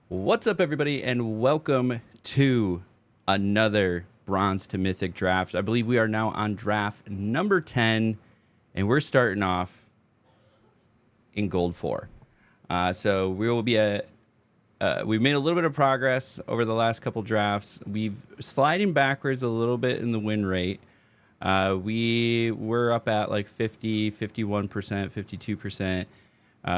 What's up, everybody, and welcome to another Bronze to Mythic draft. I believe we are now on draft number 10, and we're starting off in Gold 4. So we will be we've made a little bit of progress over the last couple drafts. We've sliding backwards a little bit in the win rate. We were up at like 50, 51%, 52%.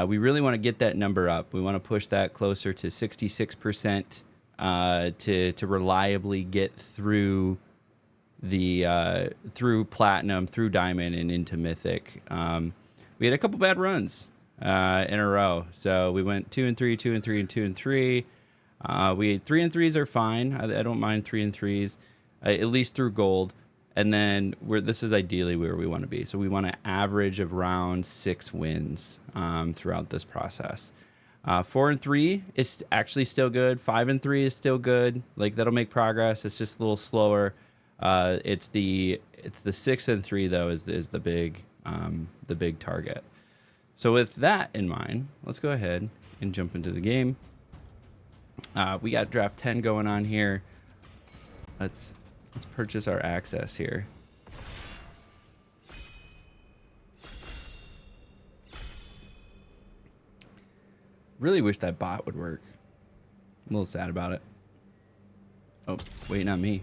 We really want to get that number up. We want to push that closer to 66% to reliably get through the through platinum, through diamond, and into mythic. We had a couple bad runs in a row, so we went 2 and 3, 2 and 3, and 2 and 3. We 3 and 3s are fine. I don't mind 3 and 3s, at least through gold. And then this is ideally where we want to be. So we want to average around 6 wins throughout this process. 4 and 3 is actually still good. 5 and 3 is still good. Like, that'll make progress. It's just a little slower. It's the 6 and 3 though is the big target. So with that in mind, let's go ahead and jump into the game. We got draft 10 going on here. Let's purchase our access here. Really wish that bot would work. I'm a little sad about it. Oh, wait, not me.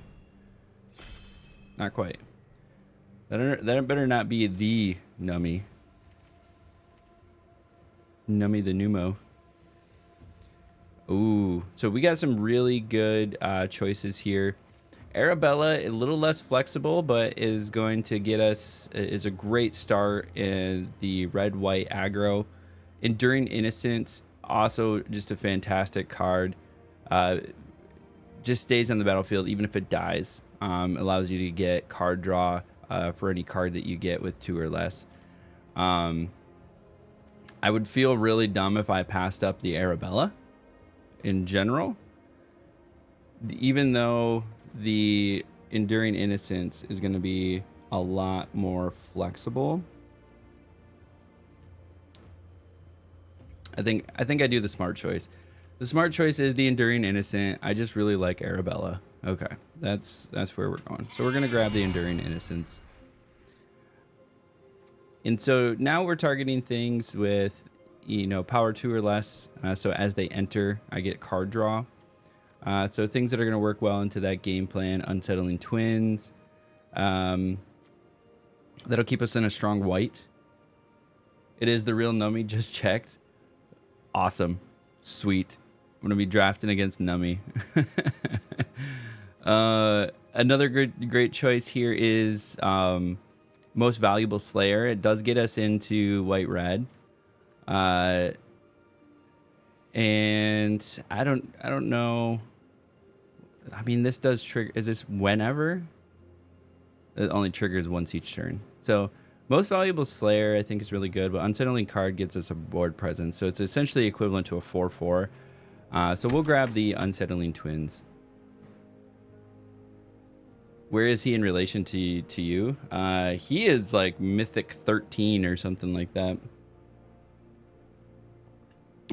Not quite. That better not be the Nummy. Nummy the Numo. Ooh, so we got some really good choices here. Arabella, a little less flexible, but is going to get us, is a great start in the red-white aggro. Enduring Innocence, also just a fantastic card. Just stays on the battlefield even if it dies. Allows you to get card draw for any card that you get with 2 or less. I would feel really dumb if I passed up the Arabella in general. Even though the Enduring Innocence is going to be a lot more flexible. I think I do the smart choice. The smart choice is the Enduring Innocent. I just really like Arabella. Okay, that's where we're going. So we're going to grab the Enduring Innocence. And so now we're targeting things with, power 2 or less. So as they enter, I get card draw. So things that are going to work well into that game plan: Unsettling Twins. That'll keep us in a strong white. It is the real Nummy, just checked. Awesome. Sweet. I'm going to be drafting against Nummy. Another great choice here is Most Valuable Slayer. It does get us into white-red. And I don't know. I mean, this does trigger. Is this whenever? It only triggers once each turn. So Most Valuable Slayer, I think, is really good, but Unsettling Card gives us a board presence. So it's essentially equivalent to a 4/4. So we'll grab the Unsettling Twins. Where is he in relation to you? He is like Mythic 13 or something like that.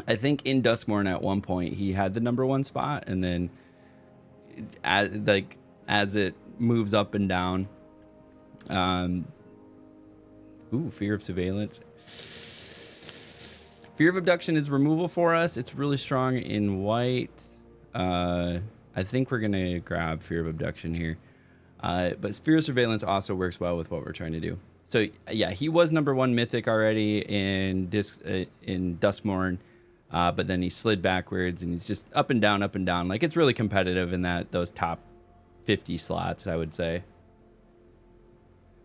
I think in Duskmourn at one point he had the #1 spot, and then as it moves up and down. Fear of Surveillance. Fear of Abduction is removal for us. It's really strong in white. I think we're gonna grab Fear of Abduction here. But Fear of Surveillance also works well with what we're trying to do. So yeah, he was #1 Mythic already in Duskmourn. But then he slid backwards, and he's just up and down, up and down. Like, it's really competitive in those top 50 slots, I would say.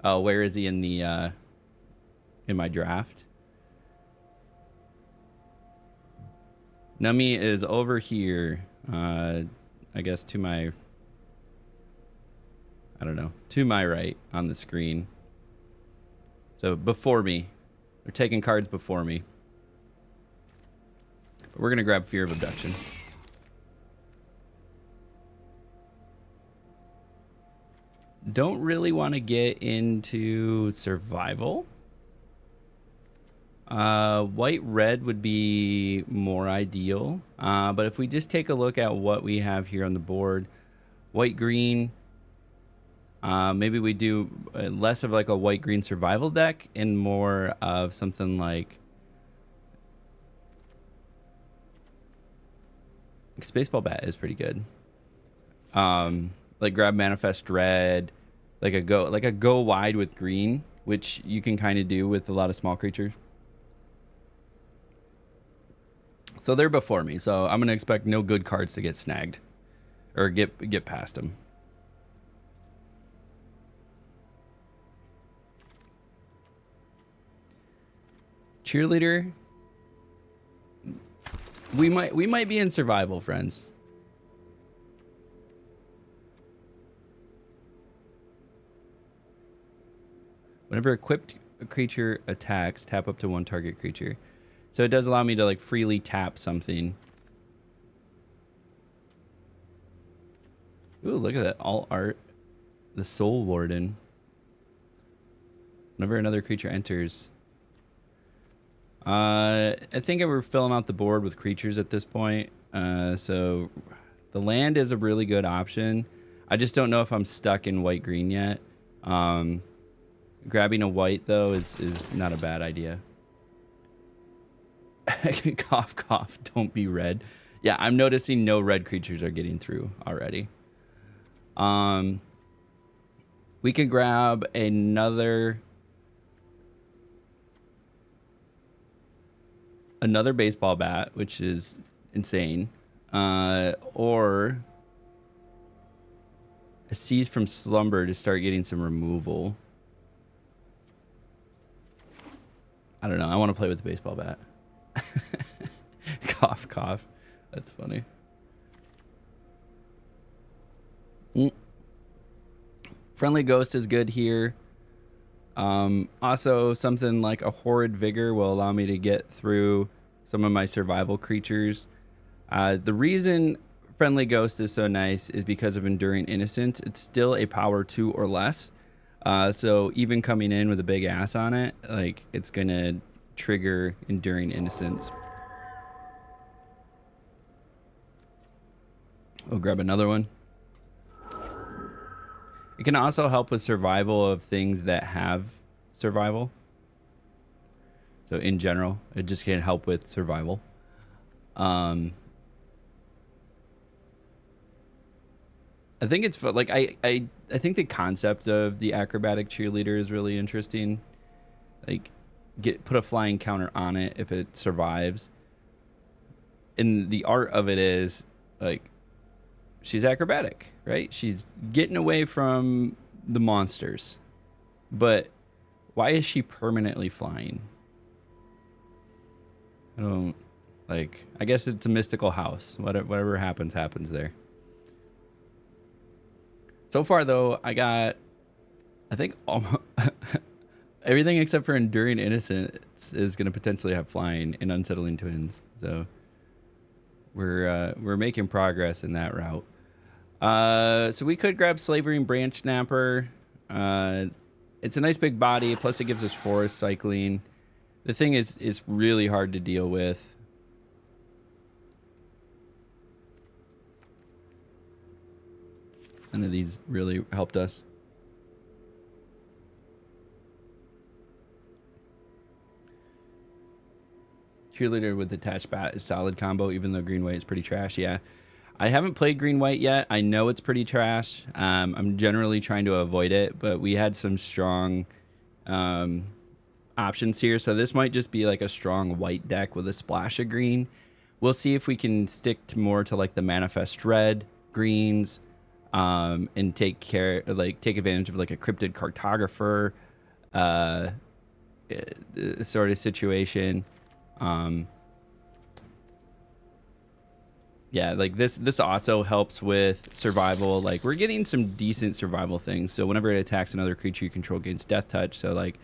Oh, where is he in the in my draft? Nummy is over here. I guess to my right on the screen. So before me. They're taking cards before me. We're going to grab Fear of Abduction. Don't really want to get into survival. White red would be more ideal. But if we just take a look at what we have here on the board, white green, maybe we do less of like a white green survival deck and more of something like Spaceball Bat is pretty good. Like grab Manifest Red, like a go wide with green, which you can kind of do with a lot of small creatures. So they're before me, so I'm gonna expect no good cards to get snagged or get past them. Cheerleader. We might be in survival, friends. Whenever equipped creature attacks, tap up to one target creature. So it does allow me to like freely tap something. Ooh, look at that. All art. The Soul Warden. Whenever another creature enters. I think we're filling out the board with creatures at this point. So the land is a really good option. I just don't know if I'm stuck in white-green yet. Grabbing a white, though, is not a bad idea. Cough, cough, don't be red. Yeah, I'm noticing no red creatures are getting through already. We could grab another baseball bat, which is insane. Or a Seize from Slumber to start getting some removal. I don't know. I want to play with the baseball bat. Cough, cough. That's funny. Friendly Ghost is good here. Also, something like a Horrid Vigor will allow me to get through some of my survival creatures. The reason Friendly Ghost is so nice is because of Enduring Innocence. It's still a power 2 or less. So even coming in with a big ass on it, like it's gonna trigger Enduring Innocence. We'll grab another one. It can also help with survival of things that have survival. So in general, it just can help with survival. I think it's like I think the concept of the acrobatic cheerleader is really interesting. Like put a flying counter on it if it survives. And the art of it is like she's acrobatic, right? She's getting away from the monsters. But why is she permanently flying? I guess it's a mystical house. Whatever happens there. So far, though, I think almost everything except for Enduring Innocence is going to potentially have flying and Unsettling Twins. So we're making progress in that route. So we could grab Slavering Branch Snapper. It's a nice big body. Plus, it gives us forest cycling. The thing is really hard to deal with. None of these really helped us. Cheerleader with attached bat is solid combo, even though green white is pretty trash. Yeah, I haven't played green white yet. I know it's pretty trash. I'm generally trying to avoid it, but we had some strong options here. So this might just be like a strong white deck with a splash of green. We'll see if we can stick more to like the Manifest Red greens. And take advantage of like a Cryptid Cartographer sort of situation. Yeah, like this also helps with survival. Like we're getting some decent survival things. So whenever it attacks another creature you control gains Death Touch. So like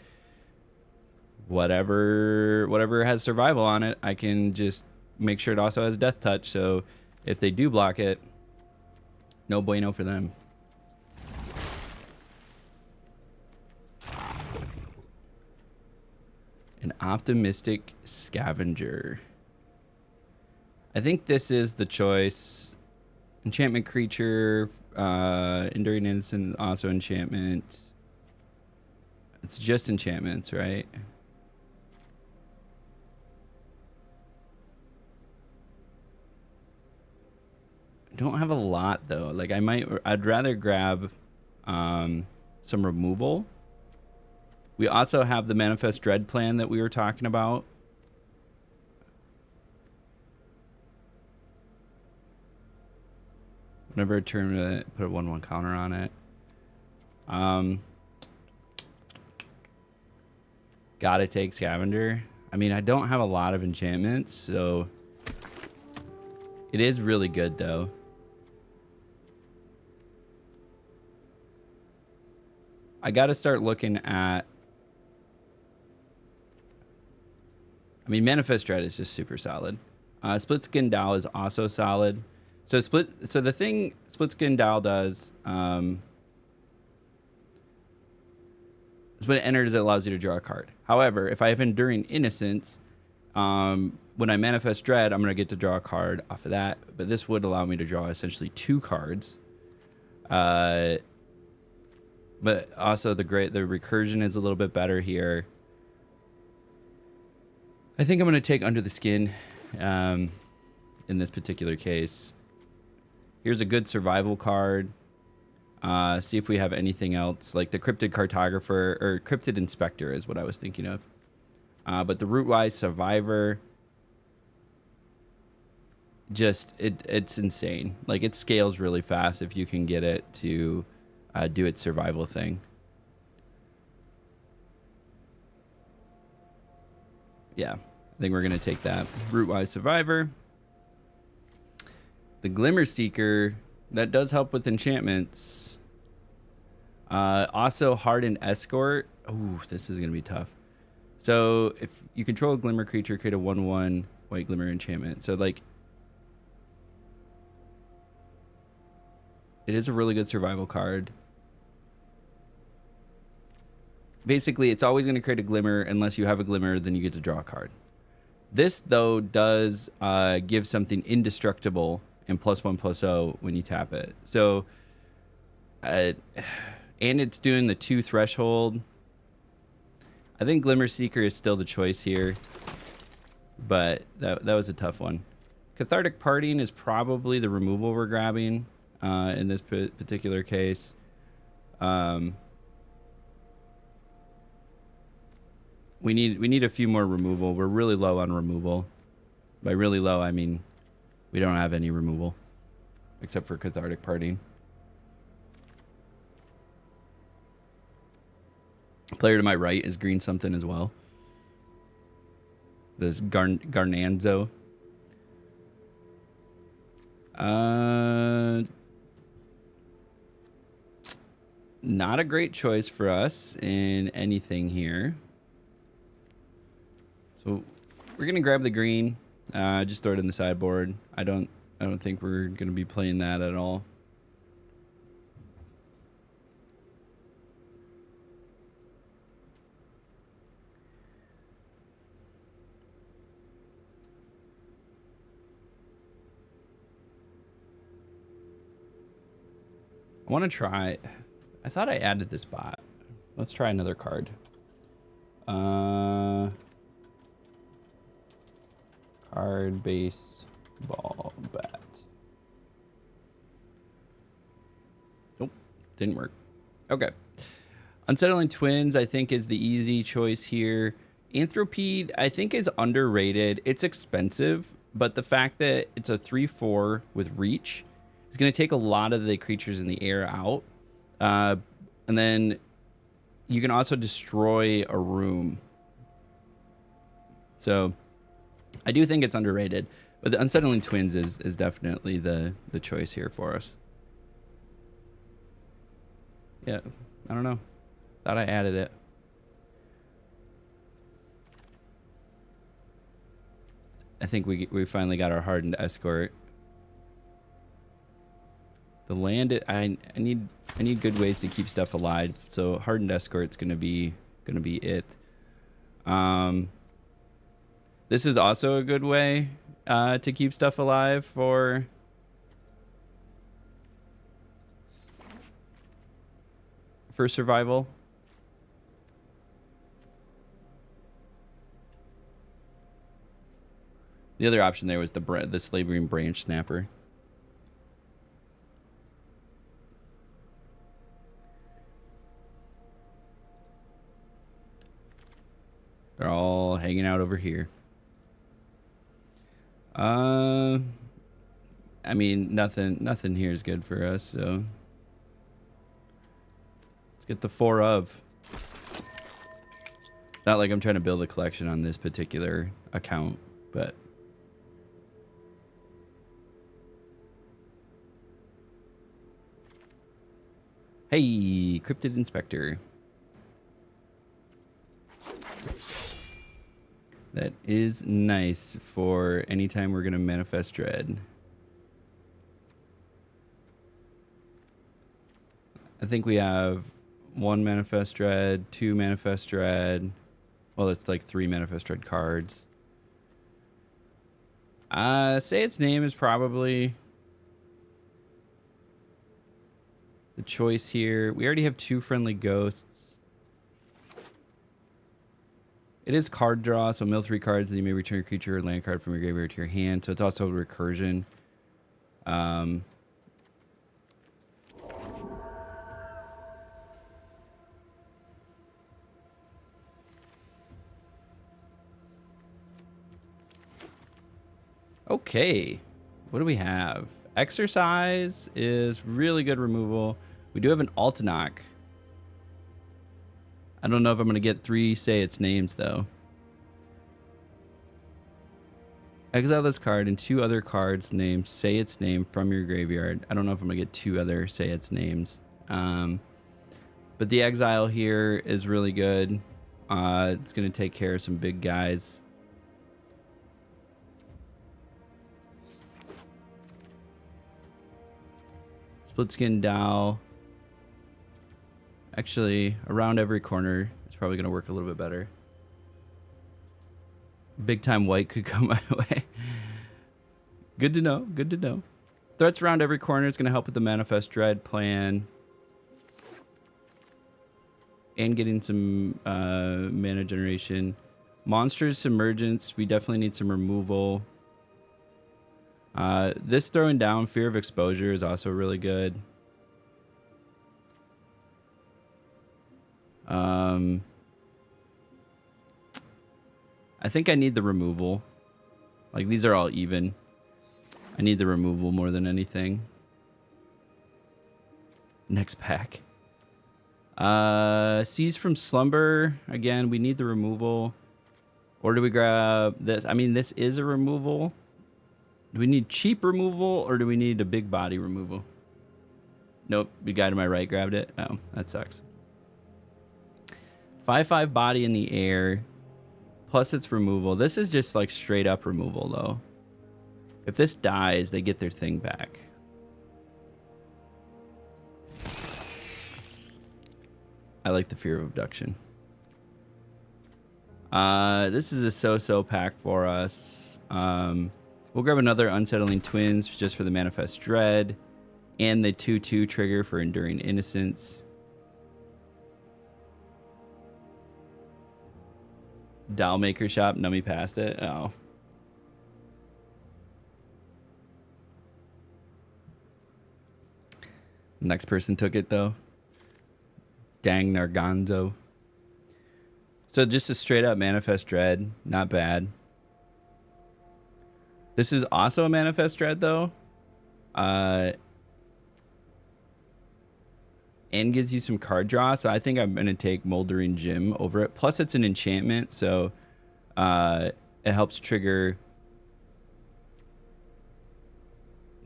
whatever has survival on it, I can just make sure it also has Death Touch. So if they do block it, no bueno for them. An Optimistic Scavenger. I think this is the choice. Enchantment creature, Enduring Innocence, also enchantment. It's just enchantments, right? I don't have a lot though. Like I'd rather grab some removal. We also have the Manifest Dread plan that we were talking about. Whenever a turn to put a 1/1 counter on it. Gotta take Scavenger. I mean, I don't have a lot of enchantments, so it is really good though. I gotta start looking at. I mean, Manifest Dread is just super solid. Split Skin Doll is also solid. So the thing Split Skin Doll does is when it enters, it allows you to draw a card. However, if I have Enduring Innocence, when I Manifest Dread, I'm gonna get to draw a card off of that. But this would allow me to draw essentially 2 cards. But also the recursion is a little bit better here. I think I'm gonna take Under the Skin in this particular case. Here's a good survival card. See if we have anything else, like the Cryptid Cartographer or Cryptid Inspector is what I was thinking of. But the Rootwise Survivor, just it's insane. Like it scales really fast if you can get it to do its survival thing. Yeah, I think we're gonna take that Rootwise Survivor. The Glimmer Seeker, that does help with enchantments. Also Hardened Escort. Ooh, this is gonna be tough. So if you control a Glimmer creature, create a 1/1 white Glimmer enchantment. So like, it is a really good survival card. Basically, it's always gonna create a Glimmer unless you have a Glimmer, then you get to draw a card. This though does give something indestructible and +1/+0 when you tap it. So, and it's doing the 2 threshold. I think Glimmer Seeker is still the choice here, but that was a tough one. Cathartic Parting is probably the removal we're grabbing in this particular case. We need a few more removal. We're really low on removal. By really low, I mean we don't have any removal except for Cathartic Parting. Player to my right is green something as well. This Garnanzo. Not a great choice for us in anything here. So we're gonna grab the green. Just throw it in the sideboard. I don't think we're gonna be playing that at all. I want to try. I thought I added this bot. Let's try another card. Card baseball bat. Nope, didn't work. Okay. Unsettling Twins, I think, is the easy choice here. Anthropede, I think, is underrated. It's expensive, but the fact that it's a 3/4 with reach is going to take a lot of the creatures in the air out. And then you can also destroy a room. So I do think it's underrated, but the Unsettling Twins is definitely the choice here for us. Yeah, I don't know. Thought I added it. I think we finally got our Hardened Escort. The land, I need good ways to keep stuff alive. So Hardened Escort's gonna be it. This is also a good way to keep stuff alive for survival. The other option there was the slavering branch snapper. They're all hanging out over here. I mean, nothing here is good for us, so let's get the 4 of. Not like I'm trying to build a collection on this particular account, but hey, Cryptid Inspector. That is nice for anytime we're going to manifest dread. I think we have 1 manifest dread, 2 manifest dread. Well, it's like 3 manifest dread cards. Say its name is probably the choice here. We already have 2 friendly ghosts. It is card draw, so mill 3 cards, and you may return a creature or land card from your graveyard to your hand. So it's also recursion. Okay, what do we have? Exercise is really good removal. We do have an Altanach. I don't know if I'm going to get 3 say its names, though. Exile this card and 2 other cards named say its name from your graveyard. I don't know if I'm going to get 2 other say its names. But the exile here is really good. It's going to take care of some big guys. Split Skin Dow. Actually, around every corner is probably going to work a little bit better. Big time white could come my way. Good to know. Good to know. Threats around every corner is going to help with the Manifest Dread plan. And getting some mana generation. Monsters Submergence. We definitely need some removal. This throwing down Fear of Exposure is also really good. I think I need the removal. Like, these are all even. I need the removal more than anything. Next pack. Seize from Slumber. Again, we need the removal. Or do we grab this? I mean, this is a removal. Do we need cheap removal or do we need a big body removal? Nope, the guy to my right grabbed it. Oh, that sucks. 5/5 body in the air. Plus its removal. This is just like straight up removal though. If this dies, they get their thing back. I like the Fear of Abduction. This is a so-so pack for us. We'll grab another Unsettling Twins just for the Manifest Dread. And the 2/2 trigger for Enduring Innocence. Doll Maker Shop, Nummy passed it. Oh. Next person took it though. Dang Nargonzo. So just a straight up Manifest Dread, not bad. This is also a Manifest Dread though. And gives you some card draw, so I think I'm going to take Moldering Gym over it. Plus, it's an enchantment, so it helps trigger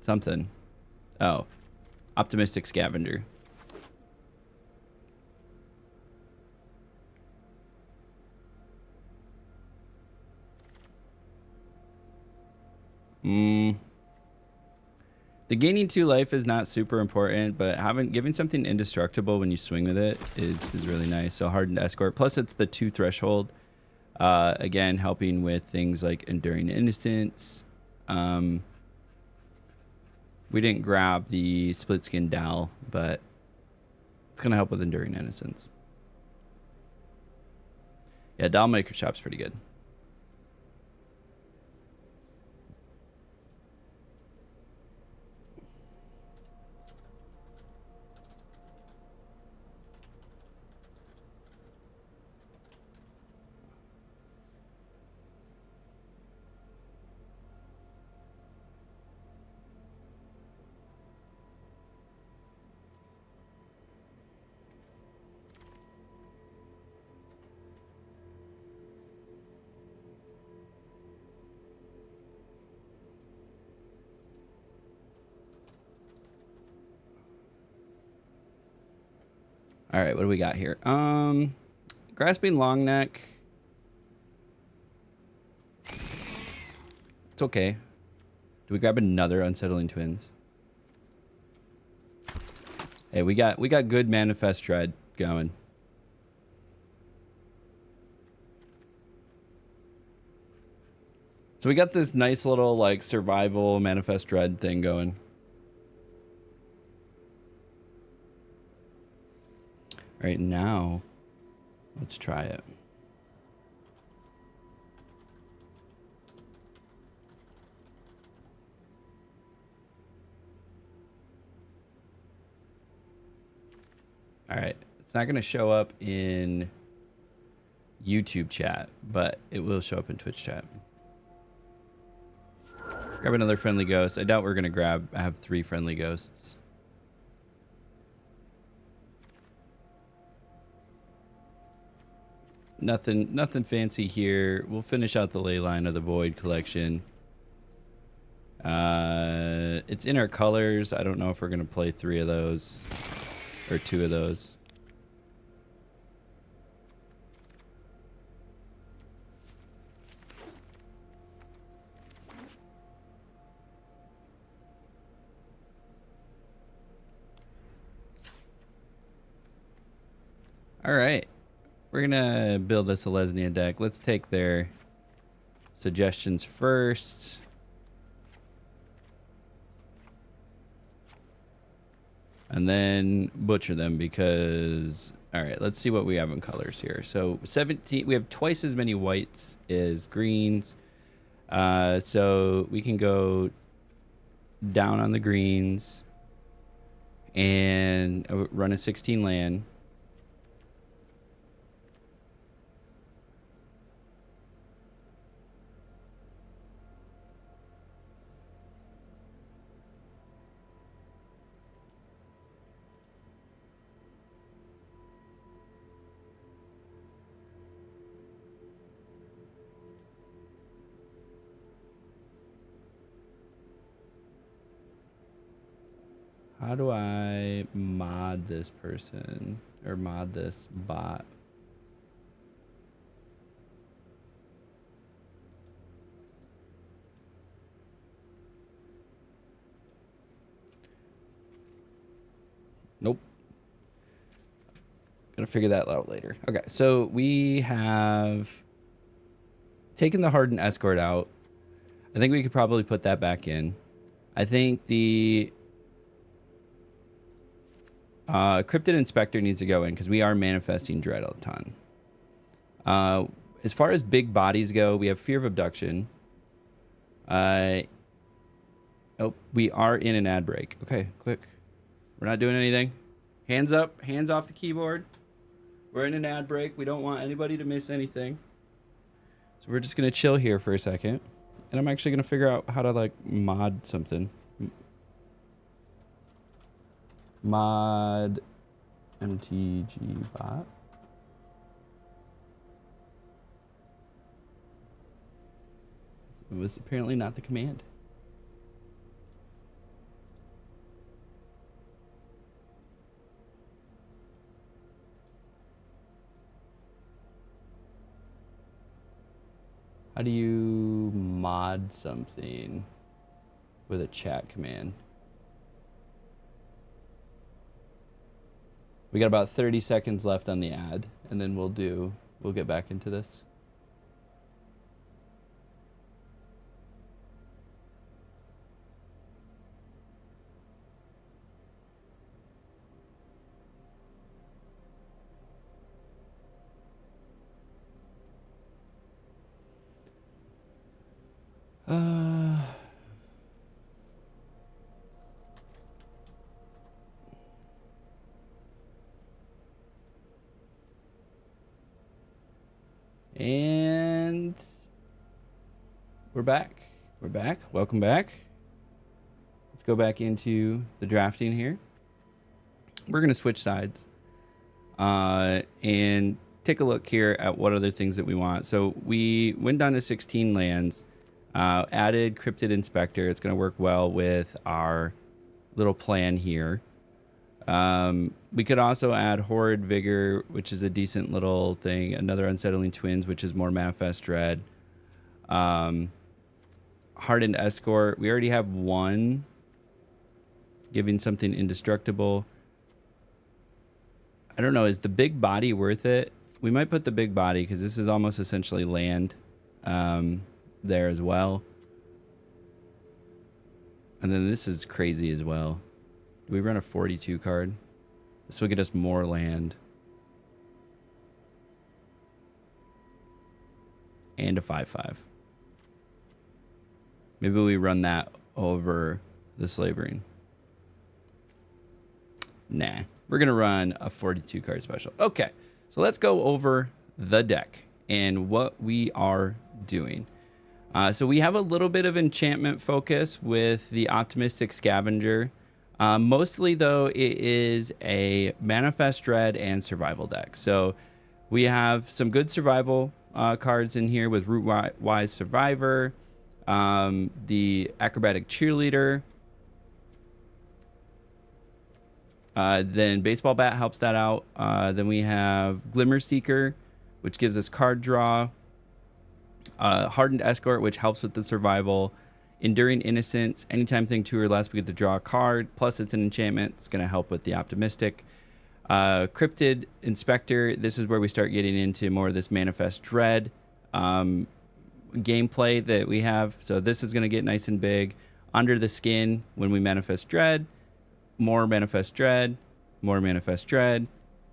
something. Oh, Optimistic Scavenger. The gaining 2 life is not super important, but giving something indestructible when you swing with it is really nice. So Hardened Escort. Plus, it's the 2 threshold. Again, helping with things like Enduring Innocence. We didn't grab the Split Skin Dowel, but it's going to help with Enduring Innocence. Yeah, Doll Maker Shop's pretty good. All right, what do we got here? Grasping Longneck. It's okay. Do we grab another Unsettling Twins? Hey, we got good Manifest Dread going. So we got this nice little like survival Manifest Dread thing going. All right, now let's try it. All right, it's not going to show up in YouTube chat, but it will show up in Twitch chat. Grab another friendly ghost. I doubt we're going to grab. I have 3 friendly ghosts. Nothing fancy here. We'll finish out the Ley Line of the Void collection. It's in our colors. I don't know if we're going to play 3 of those or 2 of those. All right. We're going to build a Selesnya deck. Let's take their suggestions first. And then butcher them because... All right, let's see what we have in colors here. So 17, we have twice as many whites as greens. So we can go down on the greens and run a 16 land. How do I mod this person or mod this bot? Nope. Gonna figure that out later. Okay, so we have taken the Hardened Escort out. I think we could probably put that back in. I think the Cryptid Inspector needs to go in because we are manifesting Dread a ton. As far as big bodies go, we have Fear of Abduction. Oh, we are in an ad break. Okay, quick. We're not doing anything. Hands up, hands off the keyboard. We're in an ad break. We don't want anybody to miss anything. So we're just going to chill here for a second. And I'm actually going to figure out how to like mod something. Mod MTG bot. It was apparently not the command. How do you mod something with a chat command? We got about 30 seconds left on the ad, and then we'll get back into this. we're back. We're back. Welcome back. Let's go back into the drafting here. We're going to switch sides and take a look here at what other things that we want. So we went down to 16 lands, added Cryptid Inspector. It's going to work well with our little plan here. We could also add Horrid Vigor, which is a decent little thing. Another Unsettling Twins, which is more Manifest Dread. Hardened Escort. We already have one. Giving something indestructible. I don't know. Is the big body worth it? We might put the big body because this is almost essentially land there as well. And then this is crazy as well. Do we run a 42 card? This will get us more land. And a 5/5. Maybe we run that over the Slavering. Nah, we're going to run a 42 card special. Okay, so let's go over the deck and what we are doing. So we have a little bit of enchantment focus with the Optimistic Scavenger. Mostly, though, it is a Manifest Dread and Survival deck. So we have some good survival cards in here with Root-Wise Survivor, the Acrobatic Cheerleader. Then Baseball Bat helps that out. Then we have Glimmer Seeker, which gives us card draw. Hardened Escort, which helps with the survival. Enduring Innocence, anytime thing 2 or less, we get to draw a card. Plus, it's an enchantment. It's going to help with the Optimistic. Cryptid Inspector, this is where we start getting into more of this Manifest Dread gameplay that we have. So this is going to get nice and big. Under the Skin, when we Manifest Dread, more Manifest Dread, more Manifest Dread.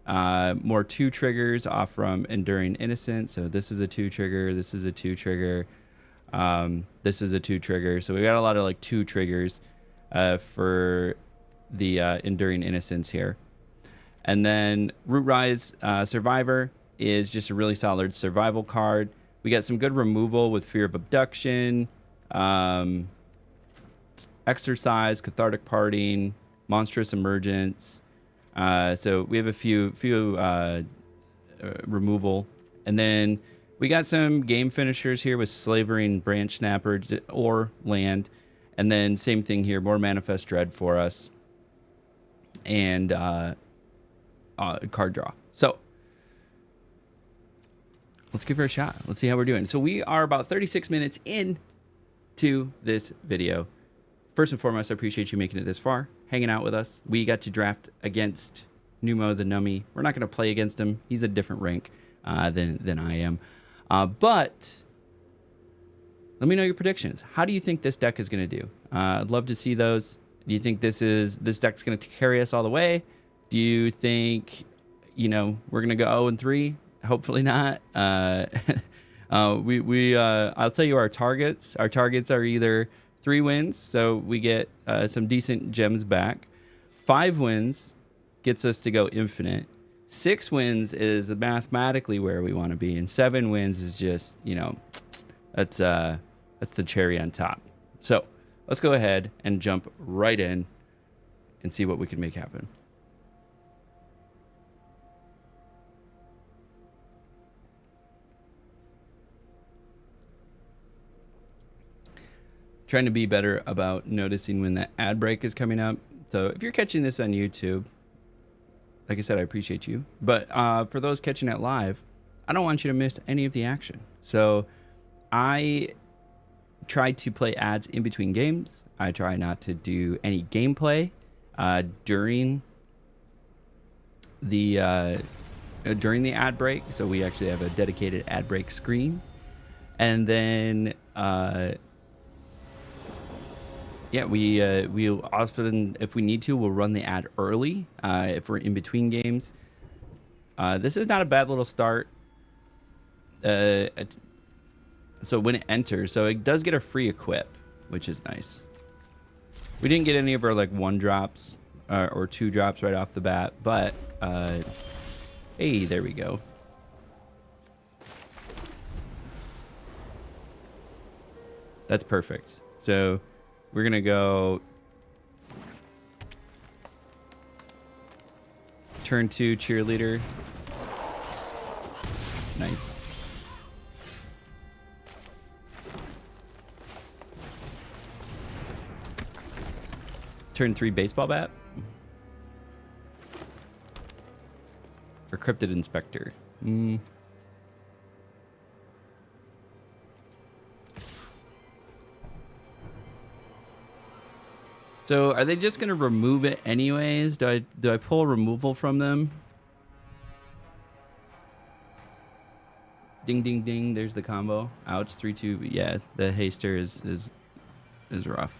More 2 triggers off from Enduring Innocence. So this is a 2 trigger. This is a 2 trigger. This is a 2 trigger. So we got a lot of like 2 triggers for the Enduring Innocence here. And then Root-Rise Survivor is just a really solid survival card. We got some good removal with Fear of Abduction, Exercise, Cathartic Parting, Monstrous Emergence. So we have a few removal. And then we got some game finishers here with Slavering, Branch Snapper, or land. And then same thing here, more Manifest Dread for us. And card draw. So let's give her a shot. Let's see how we're doing. So we are about 36 minutes into this video. First and foremost, I appreciate you making it this far, hanging out with us. We got to draft against Numo the Nummy. We're not going to play against him. He's a different rank than I am. But let me know your predictions. How do you think this deck is going to do? I'd love to see those. Do you think this deck's going to carry us all the way? Do you think, we're going to go 0-3? Hopefully not. I'll tell you our targets. Our targets are either 3 wins, so we get some decent gems back. 5 wins gets us to go infinite. 6 wins is mathematically where we want to be, and 7 wins is just, that's the cherry on top. So let's go ahead and jump right in and see what we can make happen. Trying to be better about noticing when that ad break is coming up. So if you're catching this on YouTube, like I said, I appreciate you. But for those catching it live, I don't want you to miss any of the action. So I try to play ads in between games. I try not to do any gameplay during the ad break. So we actually have a dedicated ad break screen. And then we'll often, if we need to, we'll run the ad early if we're in between games. This is not a bad little start. So when it enters, so it does get a free equip, which is nice. We didn't get any of our 1 drops or 2 drops right off the bat, but hey, there we go. That's perfect. So we're going to go turn 2 cheerleader. Nice. Turn 3 baseball bat. Or cryptid inspector. So are they just gonna remove it anyways? Do I pull removal from them? Ding ding ding, there's the combo. Ouch, 3-2. Yeah, the haster is rough.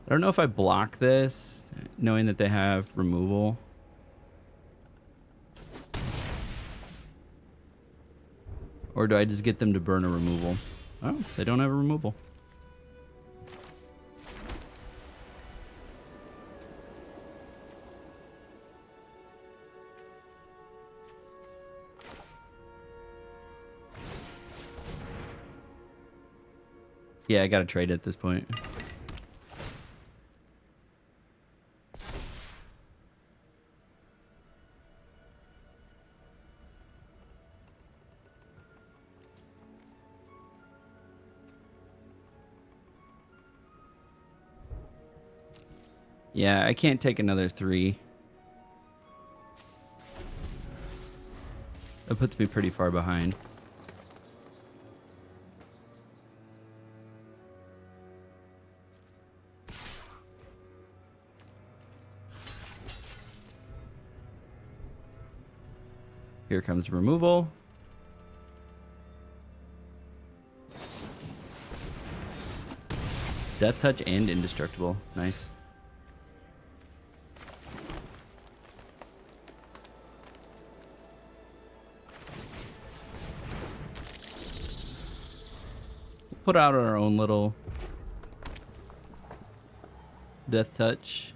I don't know if I block this, knowing that they have removal. Or do I just get them to burn a removal? Oh, they don't have a removal. Yeah, I gotta trade at this point. Yeah, I can't take another 3. That puts me pretty far behind. Here comes removal. Death touch and indestructible. Nice. Put out our own little death touch.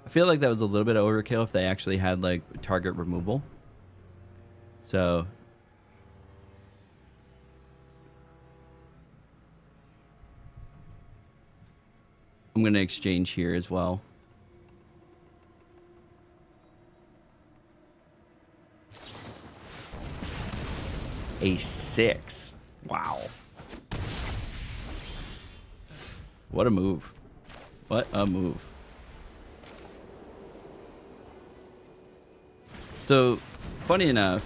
I feel like that was a little bit of overkill if they actually had like target removal. So I'm going to exchange here as well. A 6. Wow. What a move. What a move. So, funny enough,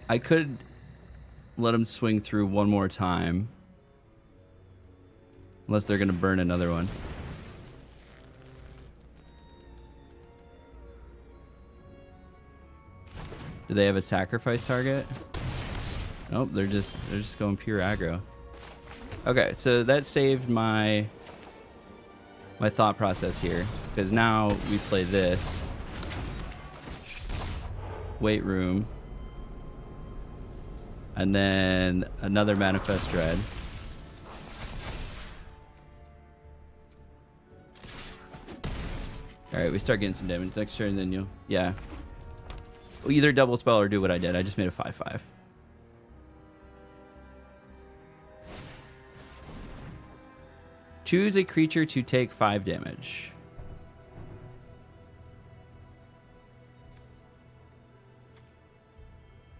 I could let him swing through one more time. Unless they're going to burn another one. Do they have a sacrifice target? Nope, they're just going pure aggro. Okay, so that saved my thought process here, because now we play this weight room, and then another manifest dread. All right, we start getting some damage next turn, then you'll we'll either double spell or do what I did. I just made a 5/5. Choose a creature to take 5 damage.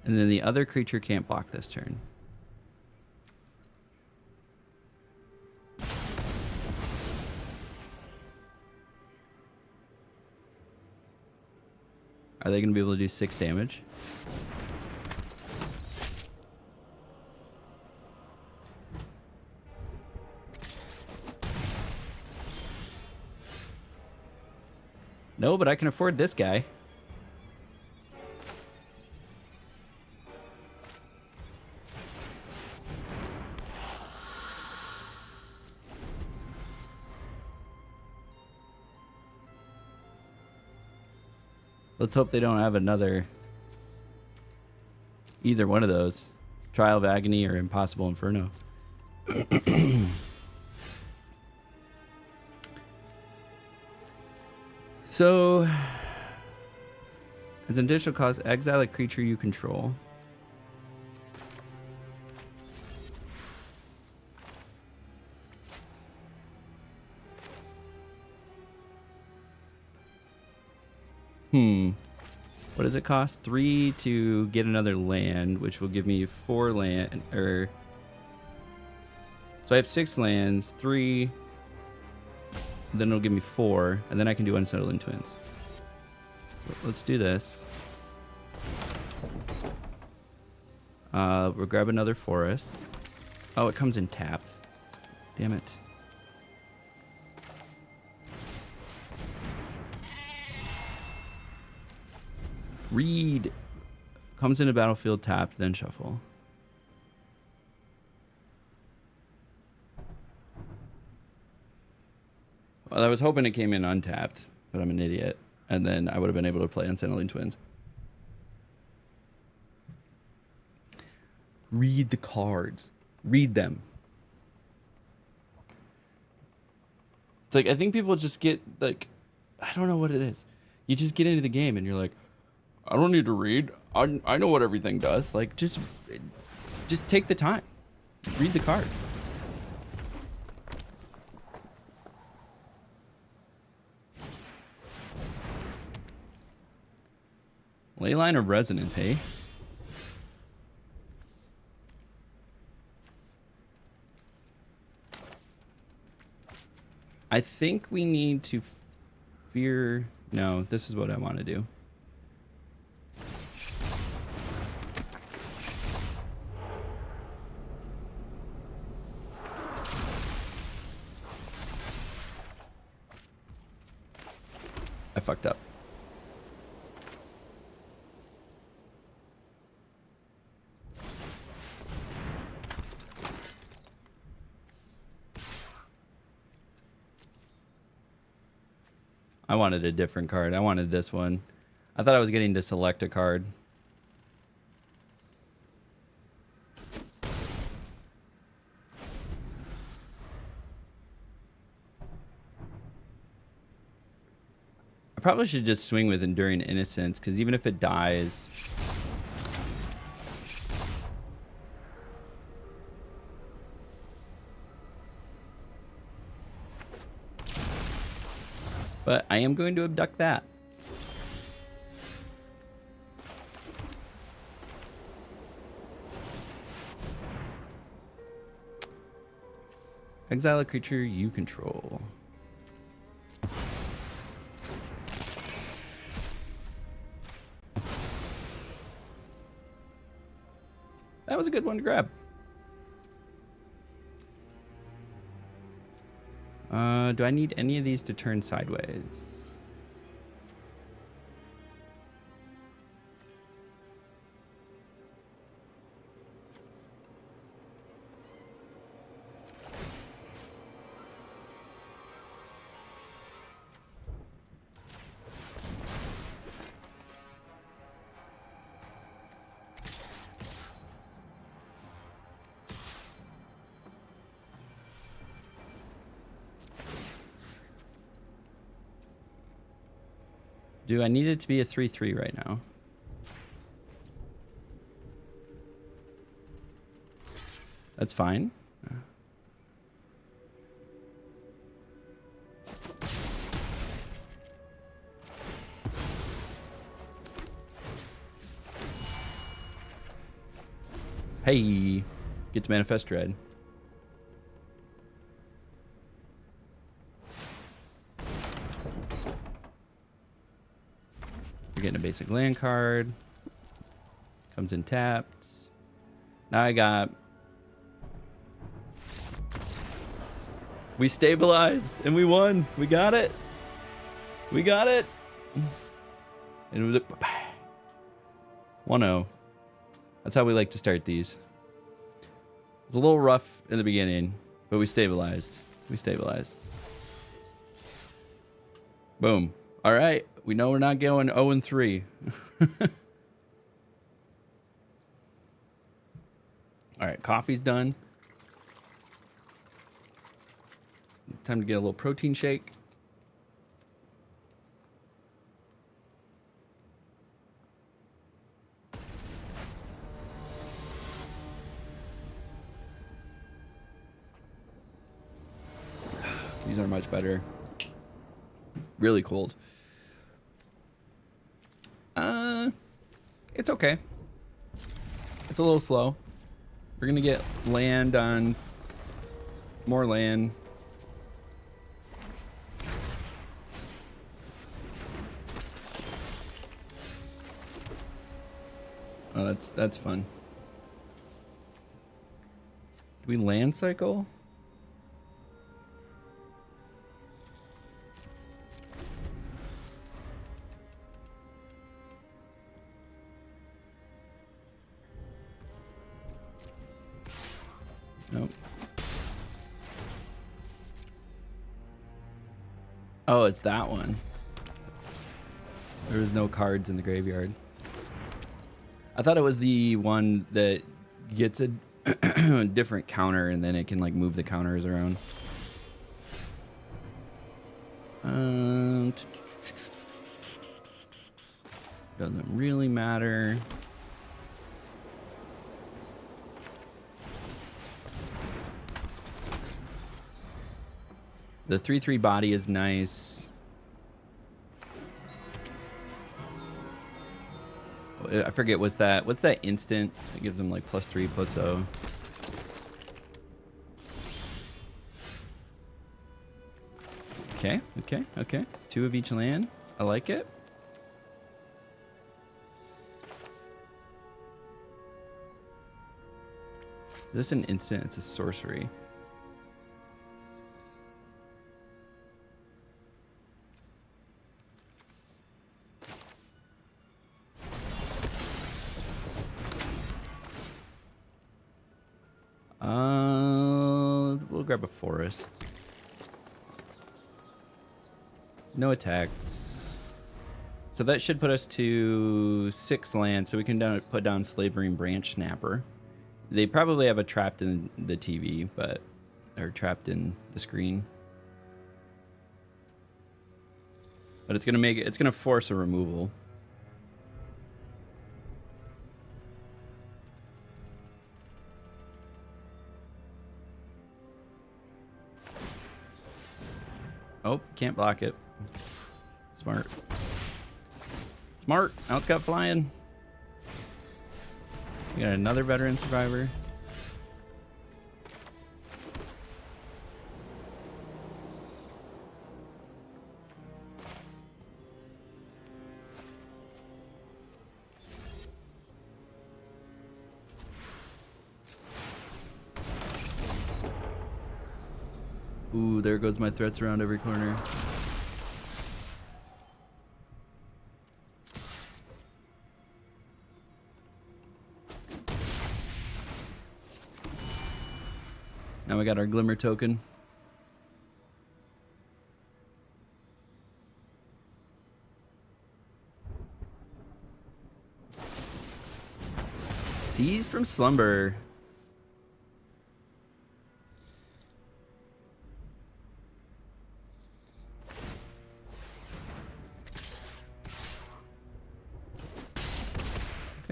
And then the other creature can't block this turn. Are they going to be able to do 6 damage? No, but I can afford this guy. Let's hope they don't have either one of those. Trial of Agony or Impossible Inferno. So, as an additional cost, exile a creature you control. What does it cost? 3 to get another land, which will give me 4 land, or... So I have 6 lands, 3, then it'll give me 4, and then I can do Unsettling Twins. So let's do this. We'll grab another forest. Oh, it comes in tapped. Damn it. Read. Comes into battlefield tapped, then shuffle. Well, I was hoping it came in untapped, but I'm an idiot. And then I would have been able to play Unsettling Twins. Read the cards. Read them. It's like, I think people just get, like, I don't know what it is. You just get into the game and you're like, I don't need to read. I know what everything does. Like, just take the time. Read the card. Leyline of Resonance, hey? I think we need to fear... No, this is what I want to do. I fucked up. I wanted a different card. I wanted this one. I thought I was getting to select a card. I probably should just swing with Enduring Innocence, because even if it dies... But I am going to abduct that. Exile a creature you control. That was a good one to grab. Do I need any of these to turn sideways? Do I need it to be a 3/3 right now? That's fine. Hey, get to Manifest Dread. You're getting a basic land card. Comes in tapped. Now I got... We stabilized and we won. We got it. We got it. And it was a 1-0. That's how we like to start these. It was a little rough in the beginning, but we stabilized. We stabilized. Boom. All right. We know we're not going 0-3. All right. Coffee's done. Time to get a little protein shake. These are much better. Really cold. It's okay. It's a little slow. We're gonna get land on more land. Oh, that's fun. Do we land cycle? Nope. Oh, it's that one. There was no cards in the graveyard. I thought it was the one that gets a different counter and then it can like move the counters around. Doesn't really matter. The 3/3 body is nice. I forget what's that instant? It gives them like +3, +0. Okay. 2 of each land. I like it. Is this an instant? It's a sorcery. We'll grab a forest. No attacks. So that should put us to 6 land, so we can put down Slavery and Branch Snapper. They probably have a trapped in the TV, but or trapped in the screen. But it's gonna force a removal. Oh, can't block it. Smart. Smart. Now it's got flying. We got another veteran survivor. Ooh, there goes my threats around every corner. Now we got our Glimmer token. Seize from Slumber.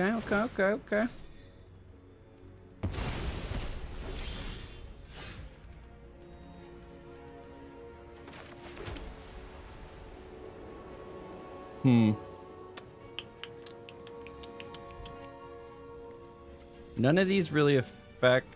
Okay. None of these really affect...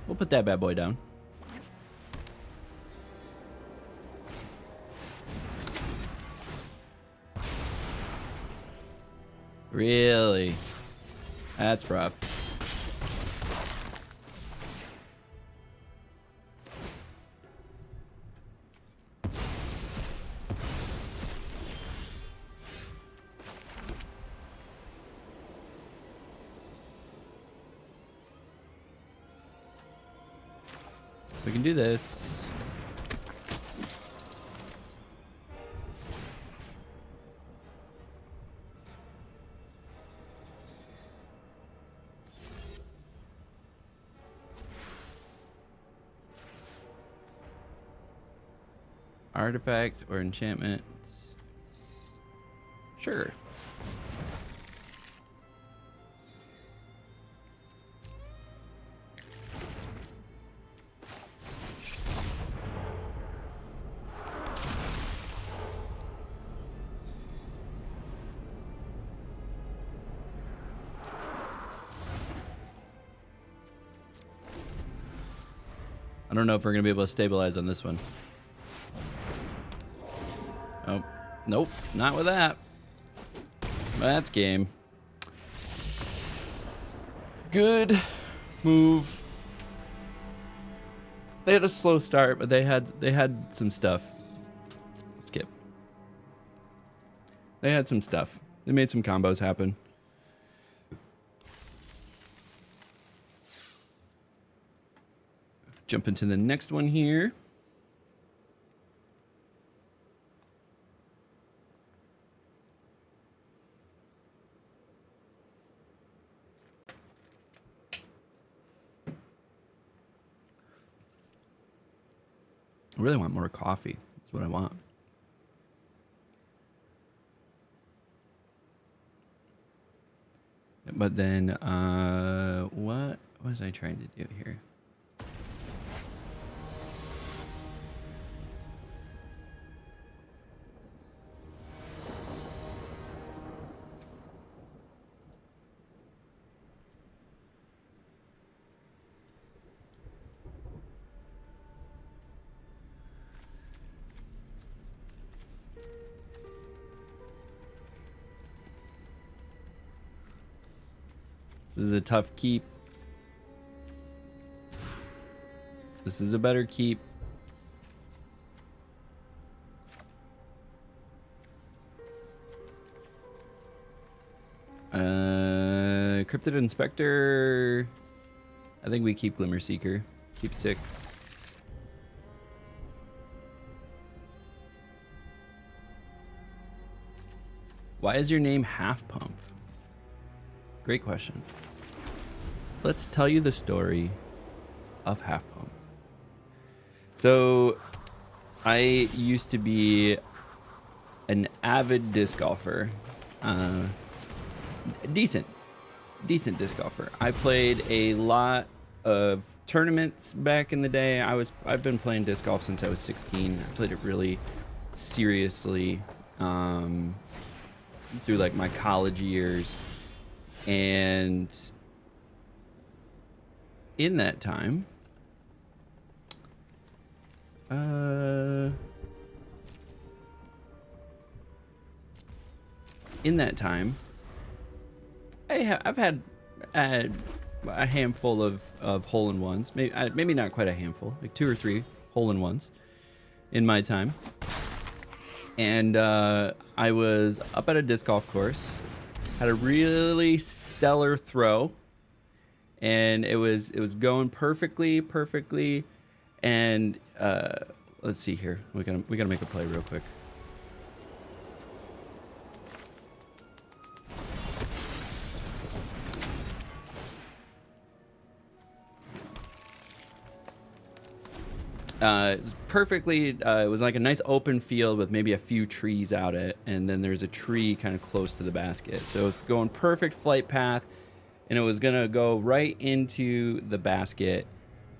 We'll put that bad boy down. Really? That's rough. We can do this. Artifact or enchantment? Sure. I don't know if we're gonna be able to stabilize on this one. Oh, nope, not with that. That's game. Good move. They had a slow start, but they had some stuff. Skip. They had some stuff. They made some combos happen. Jump into the next one here. I really want more coffee. That's what I want. But then, what was I trying to do here? This is a tough keep. This is a better keep. Cryptid Inspector. I think we keep Glimmer Seeker. Keep 6. Why is your name Half Pump? Great question. Let's tell you the story of Half Pump. So, I used to be an avid disc golfer. Decent disc golfer. I played a lot of tournaments back in the day. I've been playing disc golf since I was 16. I played it really seriously through like my college years. And in that time, I've had a handful of hole-in-ones. Maybe not quite a handful, like 2 or 3 hole-in-ones in my time. And I was up at a disc golf course. Had a really stellar throw, and it was going perfectly. And let's see here. We gotta make a play real quick. Perfectly, it was like a nice open field with maybe a few trees out it, and then there's a tree kind of close to the basket. So it was going perfect flight path, and it was gonna go right into the basket.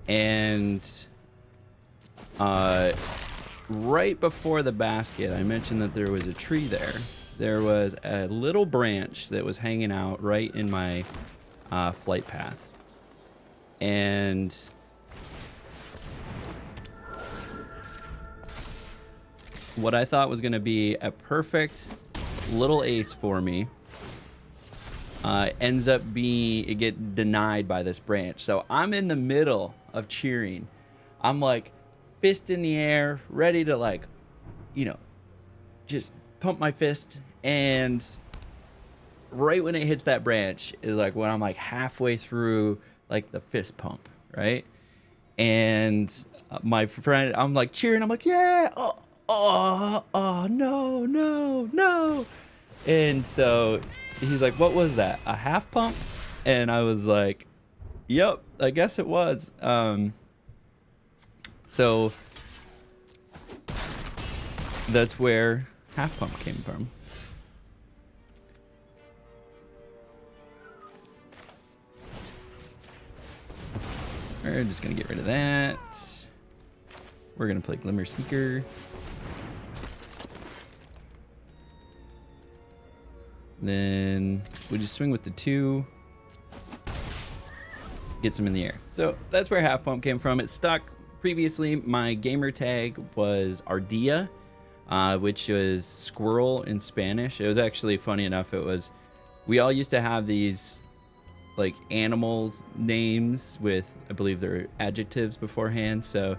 And right before the basket, I mentioned that there was a tree there. There was a little branch that was hanging out right in my flight path. And what I thought was going to be a perfect little ace for me ends up being, it get denied by this branch. So I'm in the middle of cheering. I'm like fist in the air, ready to like, you know, just pump my fist. And right when it hits that branch is like when I'm like halfway through like the fist pump, right? And my friend, I'm like cheering. I'm like, yeah, oh, no. And so he's like, what was that? A half pump? And I was like, yep, I guess it was. So that's where Half Pump came from. We're just gonna get rid of that. We're gonna play Glimmer Seeker. Then we just swing with the 2. Gets him in the air. So that's where Half Pump came from. It stuck. Previously, my gamer tag was Ardilla, which was squirrel in Spanish. It was actually funny enough. We all used to have these like animals names with, I believe they're adjectives beforehand. So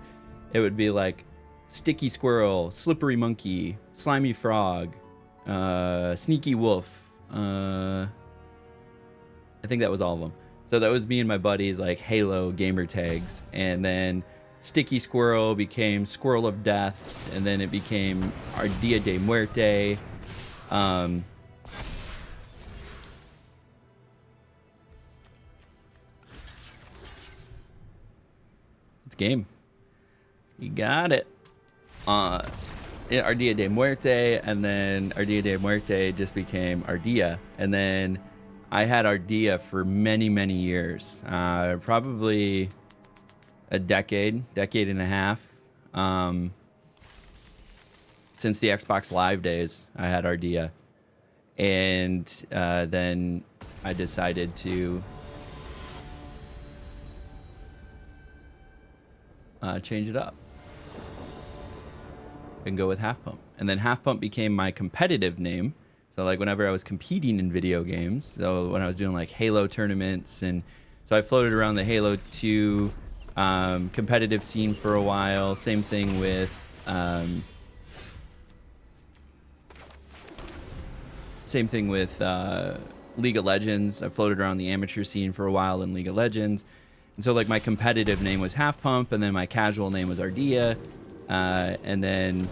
it would be like sticky squirrel, slippery monkey, slimy frog, sneaky wolf. I think that was all of them. So that was me and my buddies like Halo gamer tags. And then Sticky Squirrel became Squirrel of Death. And then it became Ardilla de Muerte. It's game. You got it. Ardilla de Muerte, and then Ardilla de Muerte just became Ardilla. And then I had Ardilla for many, many years. Probably a decade and a half. Since the Xbox Live days, I had Ardilla. And then I decided to change it up and go with Half Pump. And then Half Pump became my competitive name. So like whenever I was competing in video games, so when I was doing like Halo tournaments, and so I floated around the Halo 2 competitive scene for a while. Same thing with League of Legends. I floated around the amateur scene for a while in League of Legends. And so like my competitive name was Half Pump, and then my casual name was Ardilla. And then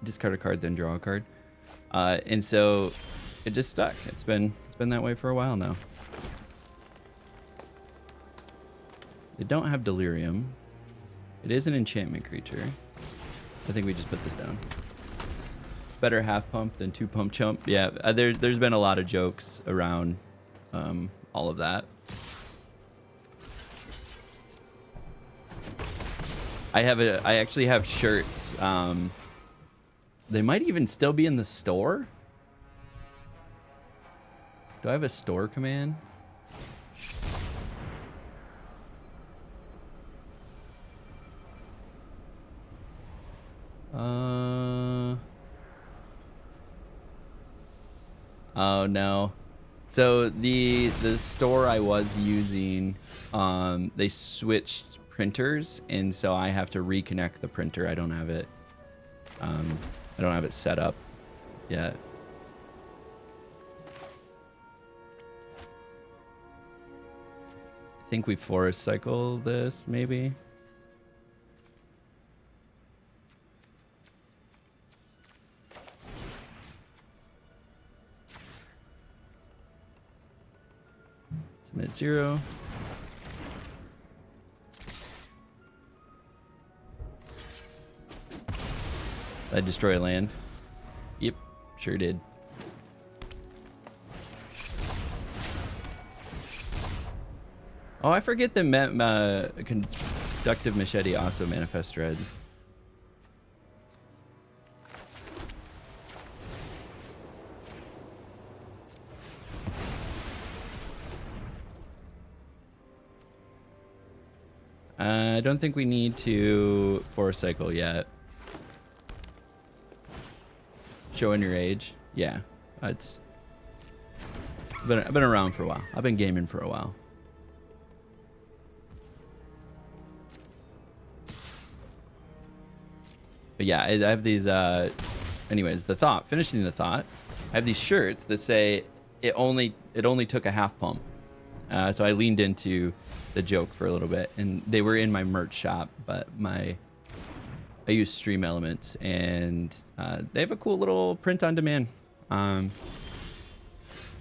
discard a card, then draw a card. And so it just stuck. It's been that way for a while now. They don't have Delirium. It is an enchantment creature. I think we just put this down. Better Half Pump than 2 Pump Chump. Yeah, there's been a lot of jokes around all of that. I actually have shirts. They might even still be in the store. Do I have a store command? Oh no. So the store I was using, they switched printers, and so I have to reconnect the printer. I don't have it set up yet. I think we forest cycle this maybe. Submit 0. Did I destroy land? Yep, sure did. Oh, I forget that Conductive Machete also manifests Dread. I don't think we need to force cycle yet. Showing your age. Yeah, I've been around for a while. I've been gaming for a while. But yeah, I have these, anyways, finishing the thought, I have these shirts that say it only took a half pump. So I leaned into the joke for a little bit, and they were in my merch shop, but I use Stream Elements, and they have a cool little print on demand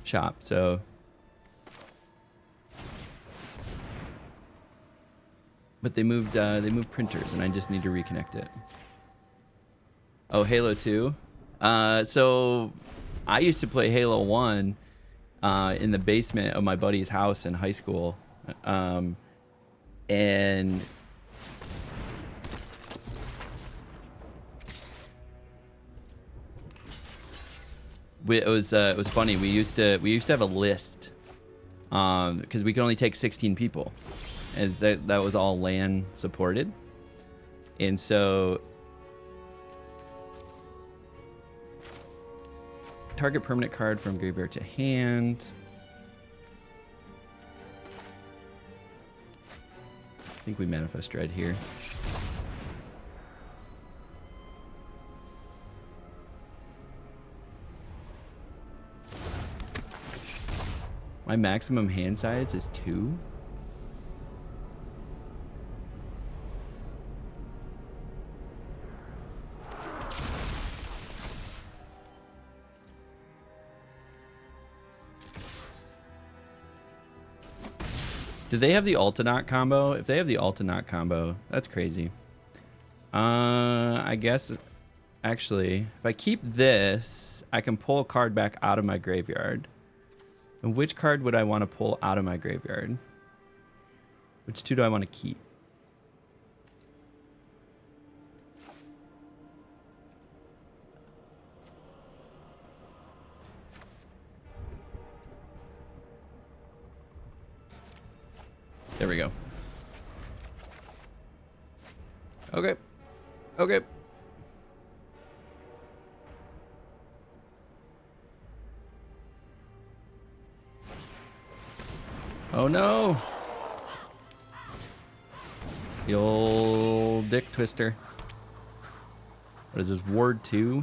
shop. So But they moved printers, and I just need to reconnect it. Oh, Halo 2. So I used to play Halo 1 in the basement of my buddy's house in high school. And it was funny. We used to have a list because we could only take 16 people, and that was all LAN supported. And so target permanent card from graveyard to hand. I think we manifest dread here. My maximum hand size is 2. Do they have the Ultinaut combo? If they have the Ultinaut combo, that's crazy. I guess, actually, if I keep this, I can pull a card back out of my graveyard. And which card would I want to pull out of my graveyard? Which 2 do I want to keep? There we go. Okay. Okay. Oh no. The old dick twister. What is this, Ward 2?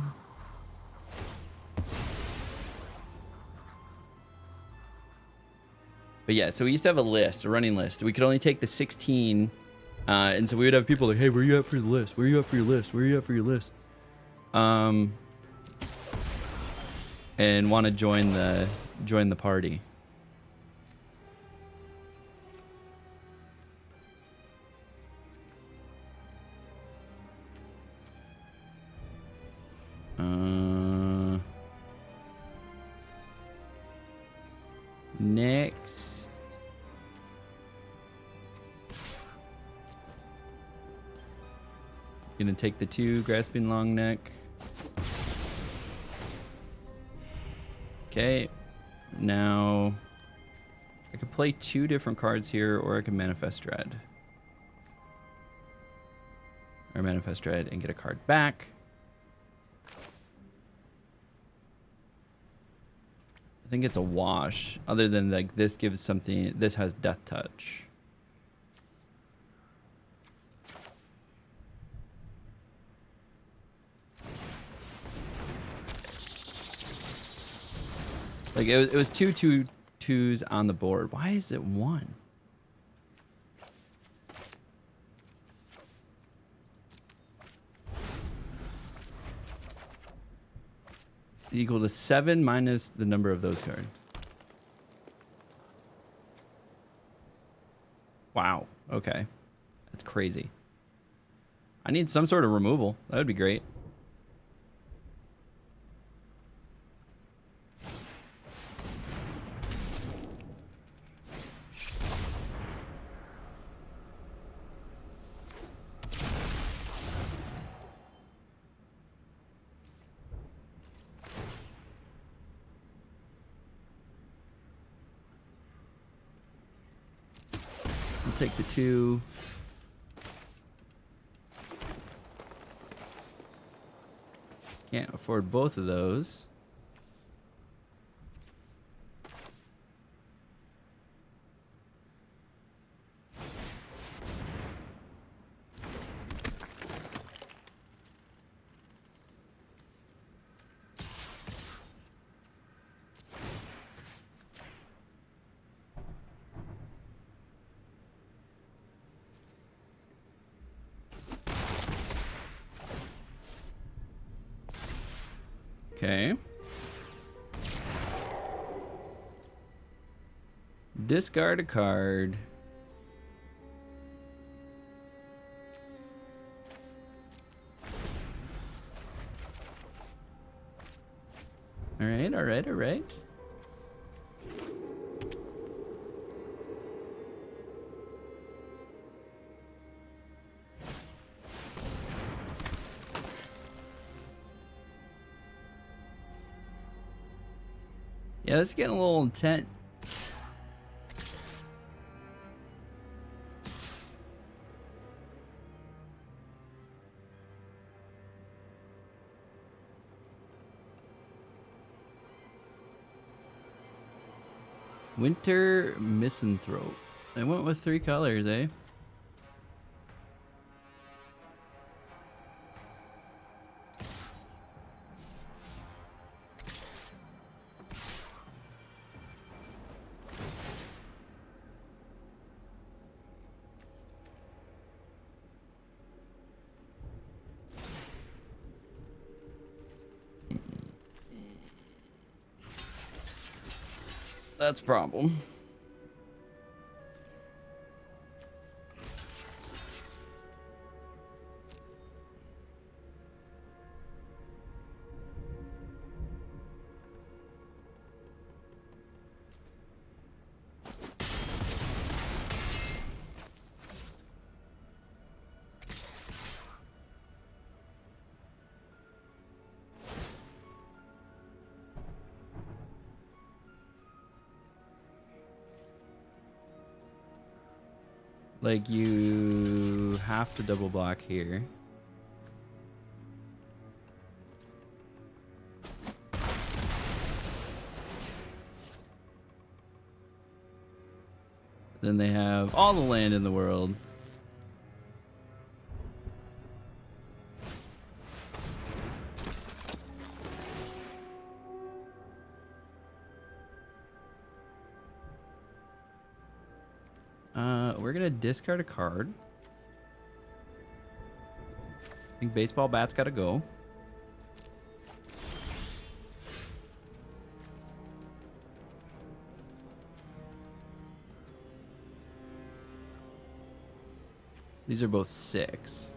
But yeah, so we used to have a list, a running list. We could only take the 16, and so we would have people like, "Hey, where are you at for the list? Where are you at for your list? Where are you at for your list?" And want to join the party. Next. Gonna take the 2 grasping long neck. Okay. Now I could play 2 different cards here, or I can manifest dread. Or manifest dread and get a card back. I think it's a wash, other than like this gives something. This has death touch. Like it was 2/2/2s on the board. Why is it 1? Equal to 7 minus the number of those cards. Wow. Okay. That's crazy. I need some sort of removal. That would be great. Take the 2. Can't afford both of those. Okay. Discard a card. All right, all right, all right. Yeah, this is getting a little intense. Winter Misanthrope. I went with 3 colors, eh? That's a problem. Like, you have to double block here. Then they have all the land in the world. We're gonna discard a card. I think baseball bat's gotta go. These are both 6.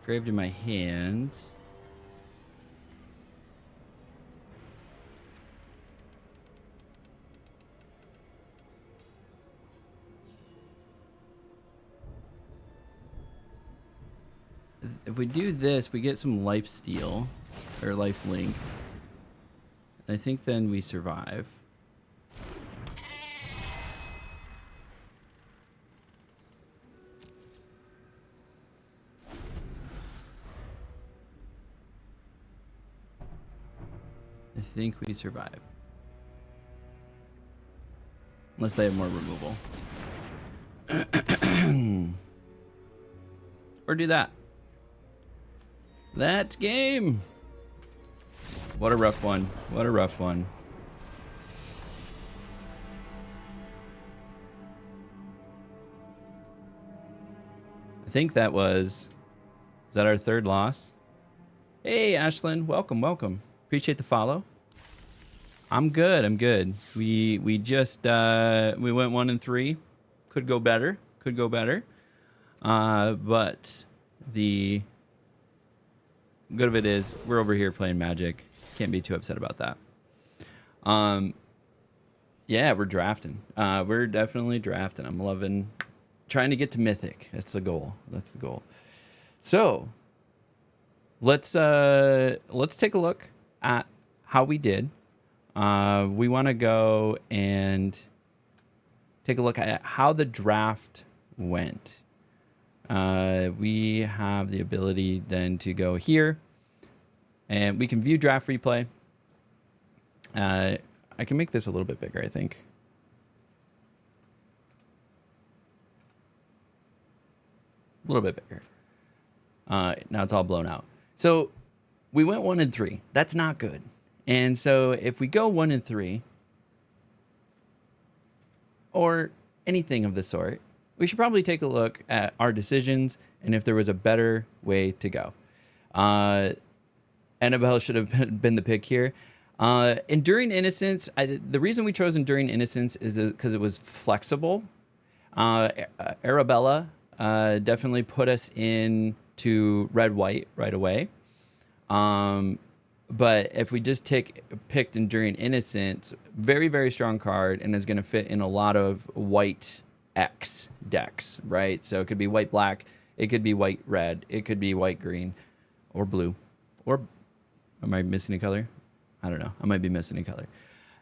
Graved in my hand. If we do this, we get some life steal or life link. I think then we survive. I think we survive. Unless they have more removal. Or do that. That's game. What a rough one. What a rough one. I think that was... Is that our 3rd loss? Hey, Ashlyn. Welcome, welcome. Appreciate the follow. I'm good. I'm good. We just we went 1 and 3. Could go better. Could go better. But the good of it is we're over here playing Magic. Can't be too upset about that. Yeah, we're drafting. We're definitely drafting. I'm loving trying to get to Mythic. That's the goal. That's the goal. So let's take a look at how we did. We want to go and take a look at how the draft went. We have the ability then to go here and we can view draft replay. I can make this a little bit bigger, I think. A little bit bigger. Now it's all blown out. So we went 1 and 3. That's not good. And so if we go 1 and 3 or anything of the sort, we should probably take a look at our decisions and if there was a better way to go. Annabelle should have been the pick here. Enduring Innocence, the reason we chose Enduring Innocence is because it was flexible. Arabella definitely put us in to red-white right away. But if we just picked Enduring Innocence, very, very strong card, and is going to fit in a lot of white X decks, right? So it could be white-black, it could be white-red, it could be white-green, or blue. Or am I missing a color? I don't know. I might be missing a color.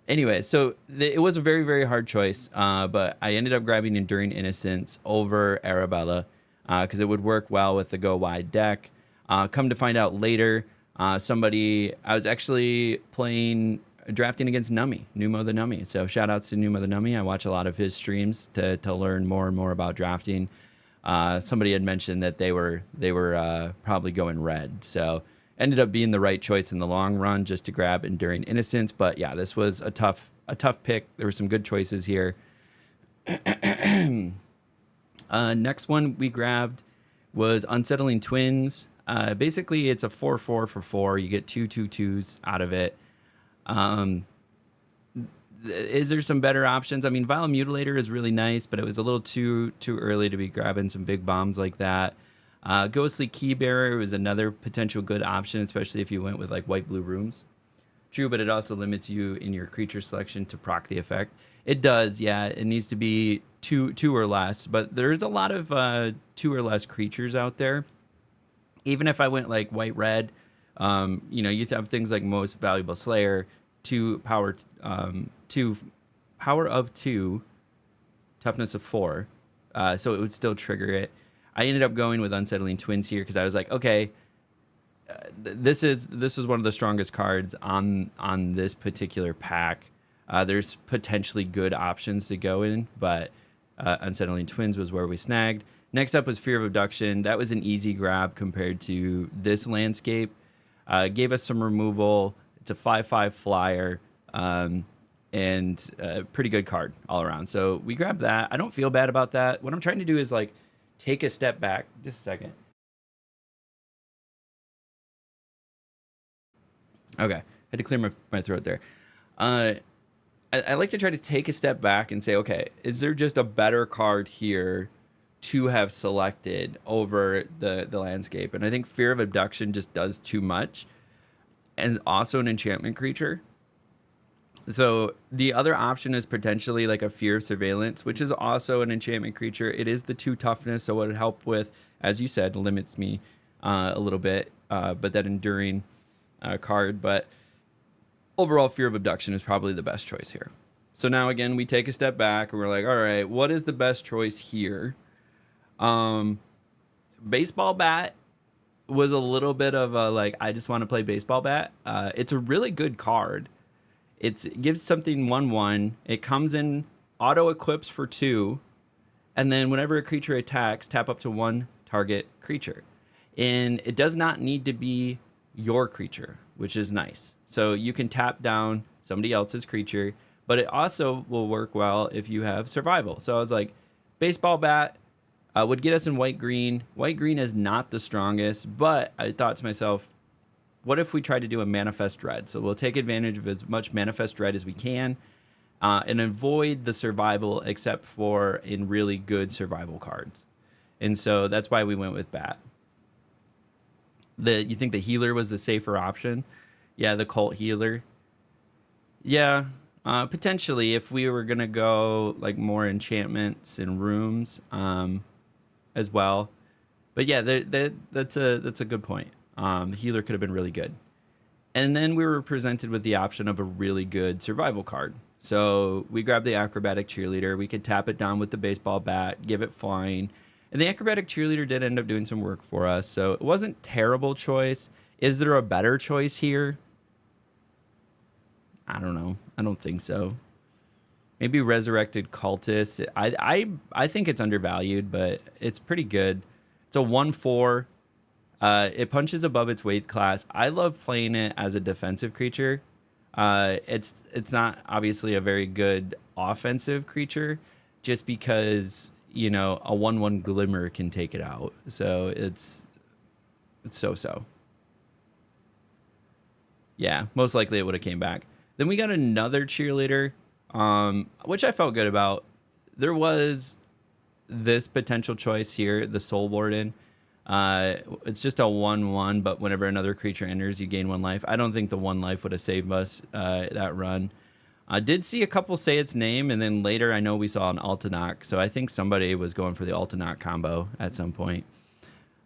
Anyway, so it was a very, very hard choice, but I ended up grabbing Enduring Innocence over Arabella because it would work well with the Go Wide deck. Come to find out later, I was actually drafting against Numo the Nummy. So shout outs to Numo the Nummy. I watch a lot of his streams to learn more and more about drafting. Somebody had mentioned that they were probably going red. So ended up being the right choice in the long run just to grab Enduring Innocence. But yeah, this was a tough pick. There were some good choices here. Next one we grabbed was Unsettling Twins. Basically, it's a 4/4 for 4. You get 2/2/2s out of it. Is there some better options? I mean, Vile Mutilator is really nice, but it was a little too early to be grabbing some big bombs like that. Ghostly Keybearer was another potential good option, especially if you went with like white-blue rooms. True, but it also limits you in your creature selection to proc the effect. It does, yeah. It needs to be two or less, but there's a lot of 2 or less creatures out there. Even if I went like white-red, you have things like Most Valuable Slayer, 2 power of 2, toughness of 4, so it would still trigger it. I ended up going with Unsettling Twins here because I was like, okay, this is one of the strongest cards on this particular pack. There's potentially good options to go in, but Unsettling Twins was where we snagged. Next up was Fear of Abduction. That was an easy grab compared to this landscape. Gave us some removal. It's a 5/5 flyer, and a pretty good card all around. So we grabbed that. I don't feel bad about that. What I'm trying to do is like take a step back. Just a second. Okay, I had to clear my throat there. I like to try to take a step back and say, okay, is there just a better card here to have selected over the landscape? And I think Fear of Abduction just does too much, and also an enchantment creature. So the other option is potentially like a Fear of Surveillance, which is also an enchantment creature. It is the 2 toughness, so it would help with, as you said, limits me a little bit, but that Enduring card. But overall, Fear of Abduction is probably the best choice here. So now again, we take a step back and we're like, all right, what is the best choice here? Baseball Bat was a little bit of a like, I just want to play Baseball Bat. It's a really good card. It gives something 1/1. It comes in auto equips for 2, and then whenever a creature attacks, tap up to 1 target creature. And it does not need to be your creature, which is nice. So you can tap down somebody else's creature, but it also will work well if you have survival. So I was like, Baseball Bat would get us in white-green. White-green is not the strongest, but I thought to myself, what if we try to do a Manifest Dread? So we'll take advantage of as much Manifest Dread as we can and avoid the survival except for in really good survival cards. And so that's why we went with Bat. You think the Healer was the safer option? Yeah, the Cult Healer. Yeah, potentially if we were going to go like more enchantments and rooms as well. But yeah, that's a good point. The Healer could have been really good. And then we were presented with the option of a really good survival card. So we grabbed the Acrobatic Cheerleader. We could tap it down with the Baseball Bat, give it flying. And the Acrobatic Cheerleader did end up doing some work for us. So it wasn't a terrible choice. Is there a better choice here? I don't know. I don't think so. Maybe Resurrected Cultist. I think it's undervalued, but it's pretty good. It's a 1/4. It punches above its weight class. I love playing it as a defensive creature. It's not obviously a very good offensive creature, just because a 1/1 Glimmer can take it out. So it's so. Yeah, most likely it would have came back. Then we got another Cheerleader, which I felt good about. There was this potential choice here, the Soul Warden. It's just a 1/1, but whenever another creature enters, you gain 1 life. I don't think the 1 life would have saved us that run. I did see a couple say its name, and then later I know we saw an Altanok, so I think somebody was going for the Altanok combo at some point.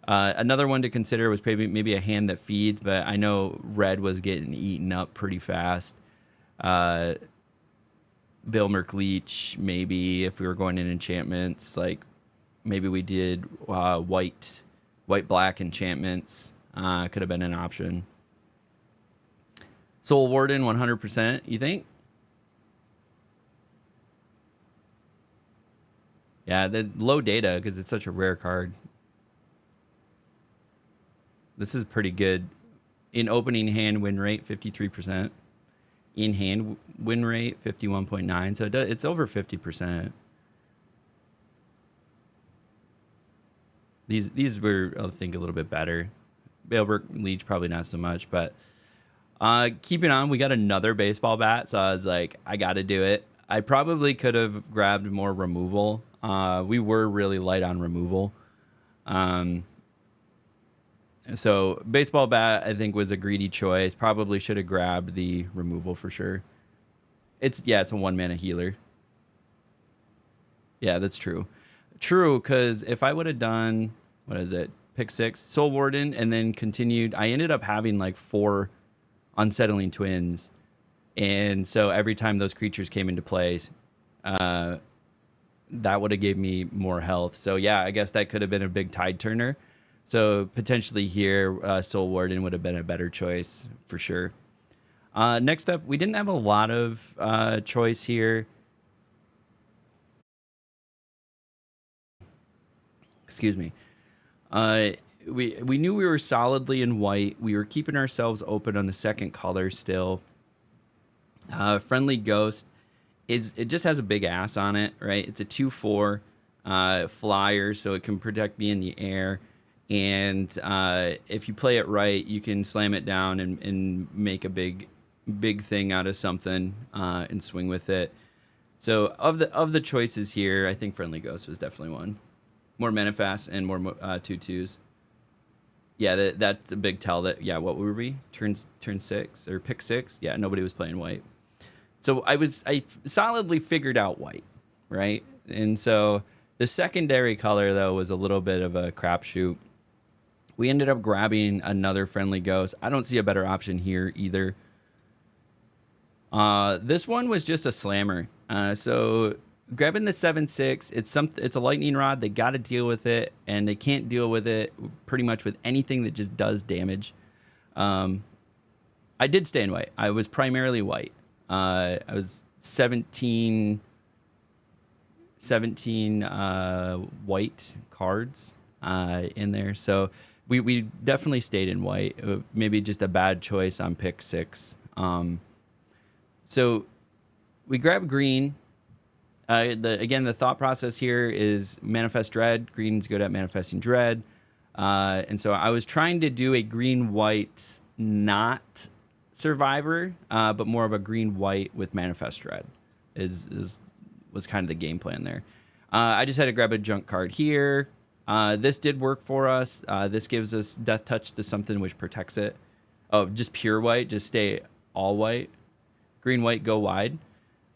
Another one to consider was maybe a hand that feeds, but I know red was getting eaten up pretty fast. Bill Merkleach, maybe if we were going in enchantments, like maybe we did white black enchantments. Could have been an option. Soul Warden 100%, you think? Yeah, the low data because it's such a rare card. This is pretty good. In opening hand win rate, 53%. In hand win rate, 51.9. So it's over 50%. These were, I think, a little bit better. Bale Leech probably not so much, but keeping on, we got another baseball bat, so I was like, I got to do it. I probably could have grabbed more removal. We were really light on removal. So baseball bat, I think, was a greedy choice. Probably should have grabbed the removal for sure. It's a 1 mana healer. Yeah, that's true. True, because if I would have done, what is it, pick 6, Soul Warden, and then continued, I ended up having like 4 Unsettling Twins. And so every time those creatures came into play, that would have gave me more health. So yeah, I guess that could have been a big tide turner. So potentially here, Soul Warden would have been a better choice for sure. Next up, we didn't have a lot of choice here. Excuse me. We knew we were solidly in white. We were keeping ourselves open on the second color still. Friendly Ghost it just has a big ass on it, right? It's a 2/4 flyer, so it can protect me in the air. And if you play it right, you can slam it down and make a big thing out of something and swing with it. So of the choices here, I think Friendly Ghost was definitely one. More mana fast and more 2/2s. Yeah, that's a big tell that, yeah, what were we? Turn 6 or pick 6? Yeah, nobody was playing white. So I solidly figured out white, right? And so the secondary color, though, was a little bit of a crapshoot. We ended up grabbing another Friendly Ghost. I don't see a better option here either. This one was just a slammer. So grabbing the 7/6, it's a lightning rod. They got to deal with it, and they can't deal with it pretty much with anything that just does damage. I did stay in white. I was primarily white. I was 17 white cards in there. So we definitely stayed in white. Maybe just a bad choice on pick 6. So we grabbed green. Again, the thought process here is Manifest Dread. Green's good at manifesting dread. And so I was trying to do a green-white not survivor, but more of a green-white with Manifest Dread was kind of the game plan there. I just had to grab a junk card here. This did work for us. This gives us Death Touch to something which protects it. Oh, just pure white. Just stay all white. Green, white, go wide.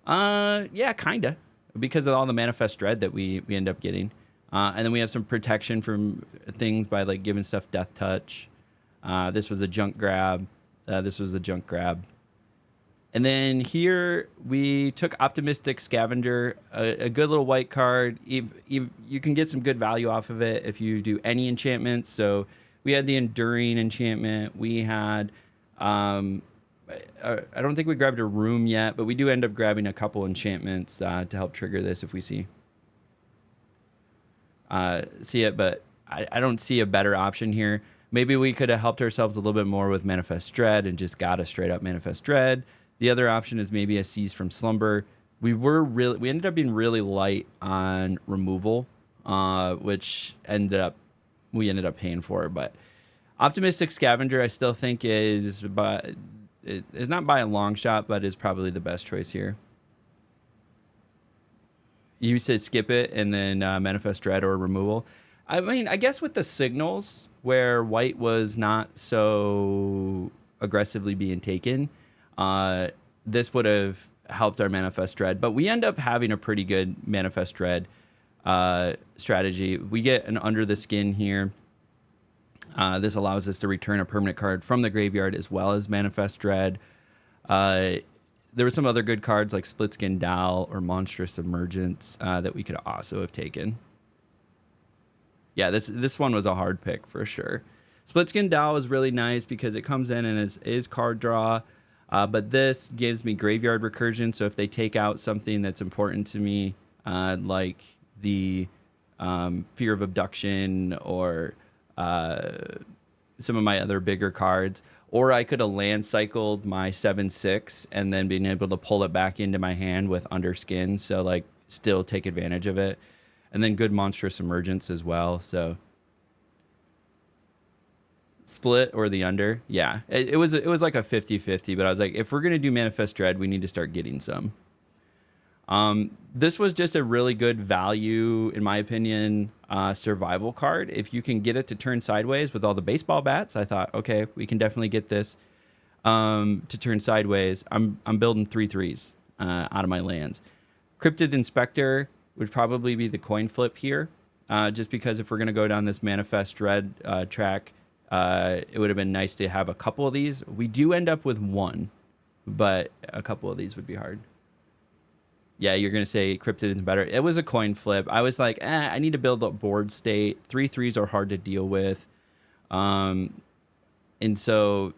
Yeah, kind of. Because of all the Manifest Dread that we end up getting. And then we have some protection from things by like giving stuff Death Touch. This was a junk grab. This was a junk grab. And then here we took Optimistic Scavenger, a good little white card. You can get some good value off of it if you do any enchantments. So we had the Enduring enchantment. We had, I don't think we grabbed a Room yet, but we do end up grabbing a couple enchantments to help trigger this if we see it. But I don't see a better option here. Maybe we could have helped ourselves a little bit more with Manifest Dread and just got a straight up Manifest Dread. The other option is maybe a Seize from Slumber. We ended up being really light on removal, which we ended up paying for. But Optimistic Scavenger, I still think is not by a long shot, but is probably the best choice here. You said skip it and then Manifest Dread or removal. I mean, I guess with the signals where white was not so aggressively being taken, uh, this would have helped our Manifest Dread. But we end up having a pretty good Manifest Dread strategy. We get an Under the Skin here. This allows us to return a permanent card from the graveyard as well as Manifest Dread. There were some other good cards like Split Skin Doll or Monstrous Emergence that we could also have taken. Yeah, this one was a hard pick for sure. Split Skin Doll is really nice because it comes in and is card draw. But this gives me graveyard recursion. So if they take out something that's important to me, like the Fear of Abduction or some of my other bigger cards, or I could have land cycled my 7/6 and then being able to pull it back into my hand with Underskin. So like still take advantage of it. And then good Monstrous Emergence as well. So split or the under. Yeah, it was like a 50-50, but I was like, if we're going to do Manifest Dread, we need to start getting some. This was just a really good value, in my opinion, survival card. If you can get it to turn sideways with all the baseball bats, I thought, okay, we can definitely get this to turn sideways. I'm building 3/3s out of my lands. Cryptid Inspector would probably be the coin flip here, just because if we're going to go down this Manifest Dread track, it would have been nice to have a couple of these. We do end up with one, but a couple of these would be hard. Yeah, you're going to say Cryptid is better. It was a coin flip. I was like, I need to build up board state. 3/3s are hard to deal with. And so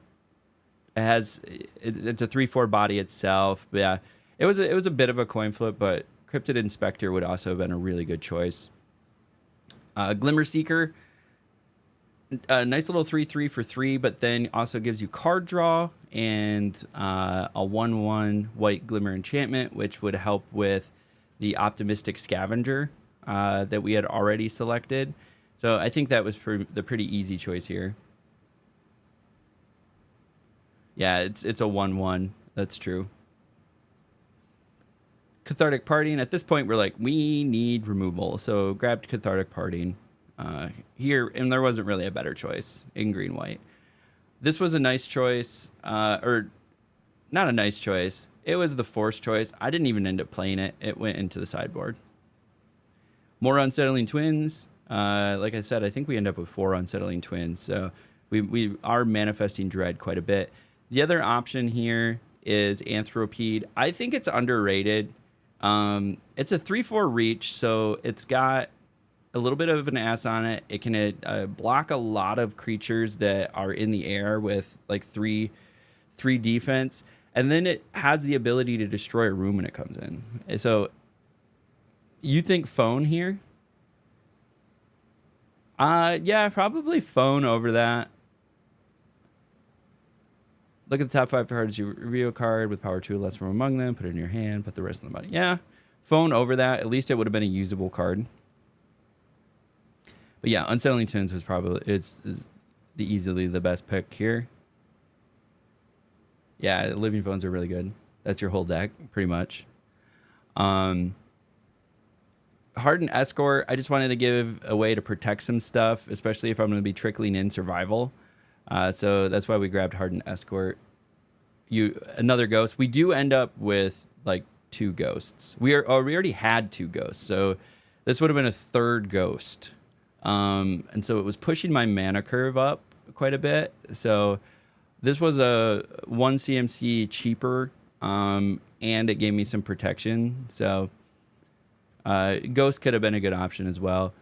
it's a 3/4 body itself. But yeah, it was a bit of a coin flip, but Cryptid Inspector would also have been a really good choice. Glimmer Seeker, a nice little 3/3 for 3, but then also gives you card draw and a 1/1 white Glimmer Enchantment, which would help with the Optimistic Scavenger that we had already selected. So I think that was the pretty easy choice here. Yeah, it's a 1/1. That's true. Cathartic Parting. At this point, we're like, we need removal. So grabbed Cathartic Parting here, and there wasn't really a better choice in green-white. This was a nice choice, or not a nice choice. It was the forced choice. I didn't even end up playing it. It went into the sideboard. More Unsettling Twins. Like I said, I think we end up with 4 Unsettling Twins. So we are manifesting Dread quite a bit. The other option here is Anthropede. I think it's underrated. It's a 3/4 reach, so it's got a little bit of an ass on it. It can block a lot of creatures that are in the air with like 3 defense, and then it has the ability to destroy a room when it comes in. So you think phone here? Yeah, probably phone over that. Look at the top 5 cards. You reveal a card with power 2 or less from among them. Put it in your hand. Put the rest in the body. Yeah, phone over that. At least it would have been a usable card. But yeah, Unsettling Twins was probably is easily the best pick here. Yeah, Living Phones are really good. That's your whole deck, pretty much. Hardened Escort. I just wanted to give a way to protect some stuff, especially if I'm going to be trickling in survival. So that's why we grabbed Hardened Escort. Another ghost. We do end up with like 2 ghosts. We already had 2 ghosts, so this would have been a 3rd ghost. And so it was pushing my mana curve up quite a bit. So this was a 1 CMC cheaper, and it gave me some protection. So ghost could have been a good option as well.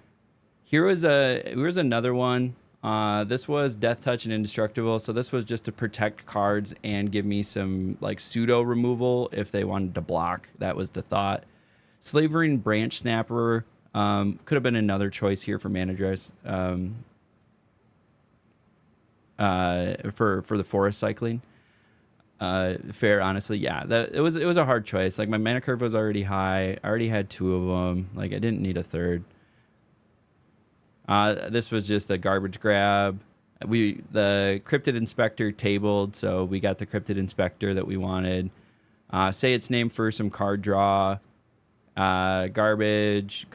Here's another one. This was Death Touch and Indestructible. So this was just to protect cards and give me some like pseudo removal if they wanted to block. That was the thought. Slavering Branch Snapper could have been another choice here for mana dress. For the forest cycling. Fair, honestly, yeah. It was a hard choice. Like my mana curve was already high. I already had 2 of them. Like I didn't need a 3rd. This was just a garbage grab. The Cryptid Inspector tabled, so we got the Cryptid Inspector that we wanted. Say its name for some card draw. Garbage,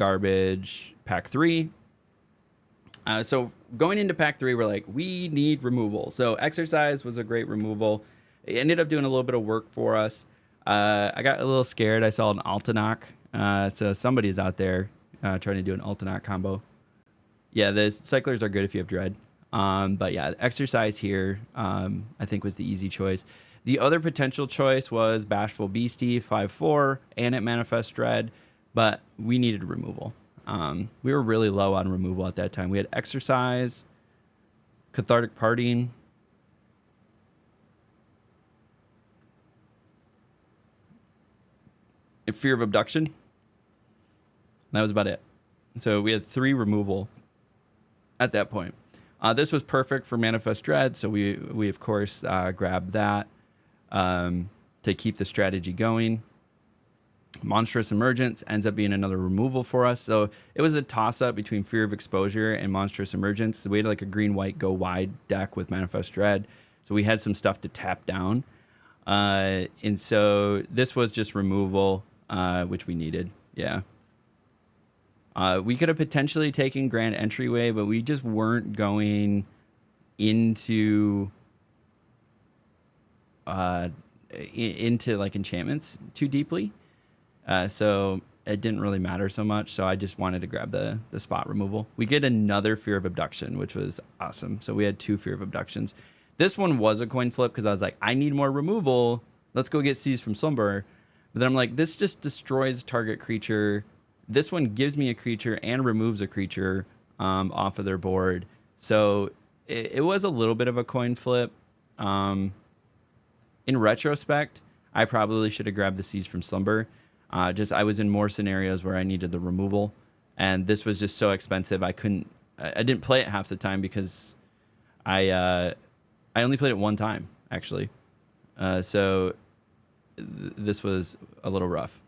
pack 3. So going into pack 3, we're like, we need removal. So exercise was a great removal. It ended up doing a little bit of work for us. I got a little scared. I saw an Altanach. So somebody's out there trying to do an Altanach combo. Yeah, the cyclers are good if you have Dread. But yeah, exercise here, I think was the easy choice. The other potential choice was Bashful Beastie, 5/4, and it Manifest Dread, but we needed removal. We were really low on removal at that time. We had exercise, cathartic partying, and fear of abduction. That was about it. So we had 3 removal at that point. This was perfect for Manifest Dread, so we of course grabbed that to keep the strategy going. Monstrous Emergence ends up being another removal for us. So it was a toss-up between Fear of Exposure and Monstrous Emergence. We had like a green-white go-wide deck with Manifest Dread. So we had some stuff to tap down. And so this was just removal, which we needed. Yeah. We could have potentially taken Grand Entryway, but we just weren't going into like enchantments too deeply. So it didn't really matter so much. So I just wanted to grab the spot removal. We get another Fear of Abduction, which was awesome. So we had 2 Fear of Abductions. This one was a coin flip because I was like, I need more removal. Let's go get Seized from Slumber. But then I'm like, this just destroys target creature. This one gives me a creature and removes a creature off of their board. So it was a little bit of a coin flip. In retrospect, I probably should have grabbed the Seized from Slumber. I was in more scenarios where I needed the removal, and this was just so expensive. I didn't play it half the time because I only played it one time actually. This was a little rough.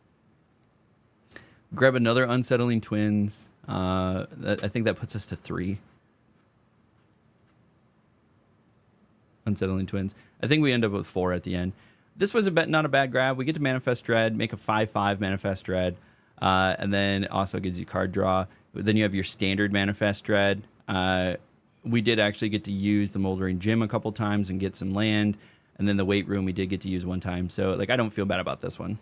Grab another Unsettling Twins. I think that puts us to 3. Unsettling Twins. I think we end up with 4 at the end. This was not a bad grab. We get to Manifest Dread, make a 5/5 Manifest Dread, and then also gives you card draw. Then you have your standard Manifest Dread. We did actually get to use the Moldering Gym a couple times and get some land, and then the Weight Room we did get to use one time. So like I don't feel bad about this one.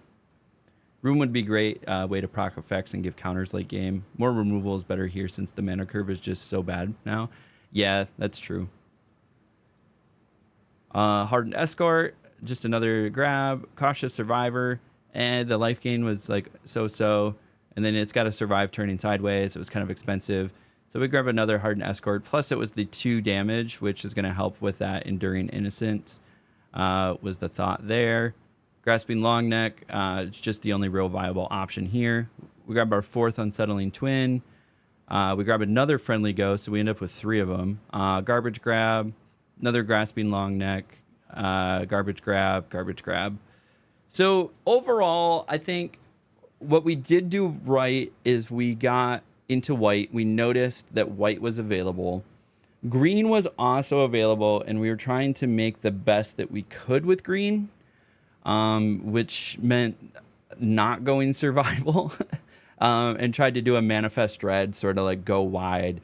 Room would be great way to proc effects and give counters late game. More removal is better here since the mana curve is just so bad now. Yeah, that's true. Hardened Escort, just another grab. Cautious Survivor, and the life gain was like so. And then it's got to survive turning sideways. It was kind of expensive. So we grab another Hardened Escort. Plus it was the 2 damage, which is going to help with that Enduring Innocence, was the thought there. Grasping Longneck, it's just the only real viable option here. We grab our 4th Unsettling Twin. We grab another Friendly Ghost, so we end up with 3 of them. Garbage Grab, another Grasping Longneck, garbage grab. So overall, I think what we did do right is we got into white. We noticed that white was available. Green was also available, and we were trying to make the best that we could with green, which meant not going survival, and tried to do a Manifest Dread, sort of like go wide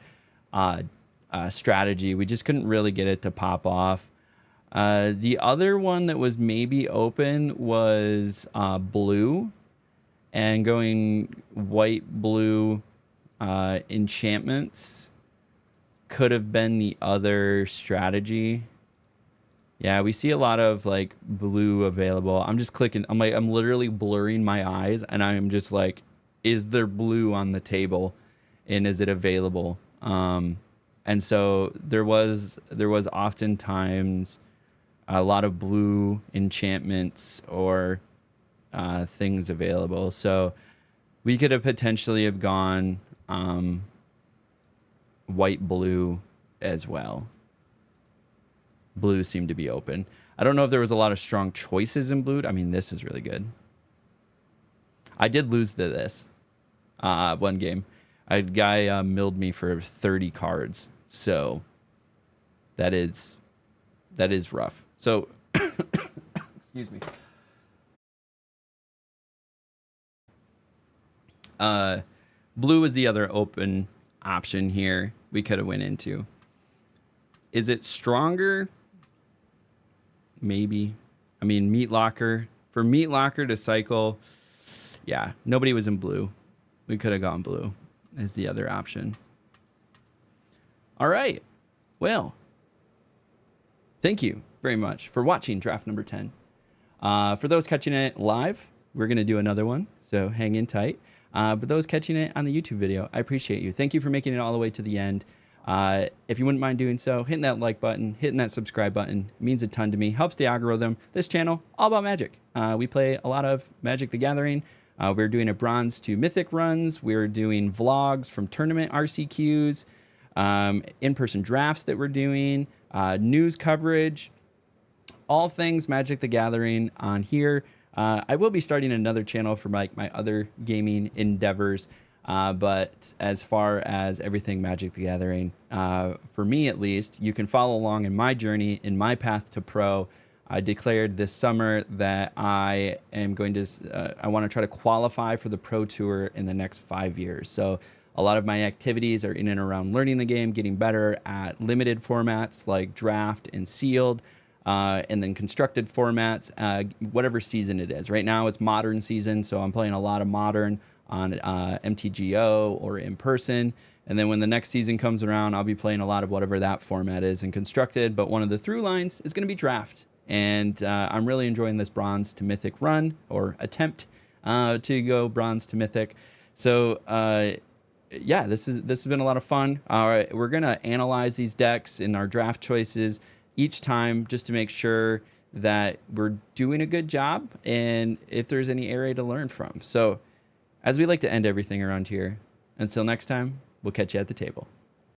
strategy. We just couldn't really get it to pop off. The other one that was maybe open was blue, and going white, blue enchantments could have been the other strategy. Yeah, we see a lot of like blue available. I'm just clicking. I'm literally blurring my eyes, and I'm just like, is there blue on the table, and is it available? And so there was oftentimes a lot of blue enchantments or things available. So we could have potentially have gone white blue as well. Blue seemed to be open. I don't know if there was a lot of strong choices in blue. I mean, this is really good. I did lose to this one game. A guy milled me for 30 cards. So that is rough. So excuse me. Blue is the other open option here. we could have went into. Is it stronger? Maybe. I mean, Meat Locker. For Meat Locker to cycle, yeah, nobody was in blue. We could have gone blue as the other option. All right. Well, thank you very much for watching draft number 10. For those catching it live, we're going to do another one, so hang in tight. But those catching it on the YouTube video, I appreciate you. Thank you for making it all the way to the end. If you wouldn't mind doing so, hitting that like button, hitting that subscribe button, means a ton to me, helps the algorithm. This channel, all about Magic. We play a lot of Magic the Gathering. We're doing a bronze to Mythic runs. We're doing vlogs from tournament RCQs, in-person drafts that we're doing, news coverage, all things Magic the Gathering on here. I will be starting another channel for my other gaming endeavors. But as far as everything Magic the Gathering, for me at least, you can follow along in my journey, in my path to pro. I declared this summer that I am going to, I want to try to qualify for the Pro Tour in the next 5 years. So a lot of my activities are in and around learning the game, getting better at limited formats like draft and sealed, and then constructed formats, whatever season it is. Right now it's modern season, so I'm playing a lot of modern on MTGO or in person. And then when the next season comes around, I'll be playing a lot of whatever that format is in constructed. But one of the through lines is going to be draft. And I'm really enjoying this bronze to mythic run or attempt to go bronze to mythic. So yeah, this has been a lot of fun. We're going to analyze these decks in our draft choices each time just to make sure that we're doing a good job and if there's any area to learn from. So as we like to end everything around here, until next time, we'll catch you at the table.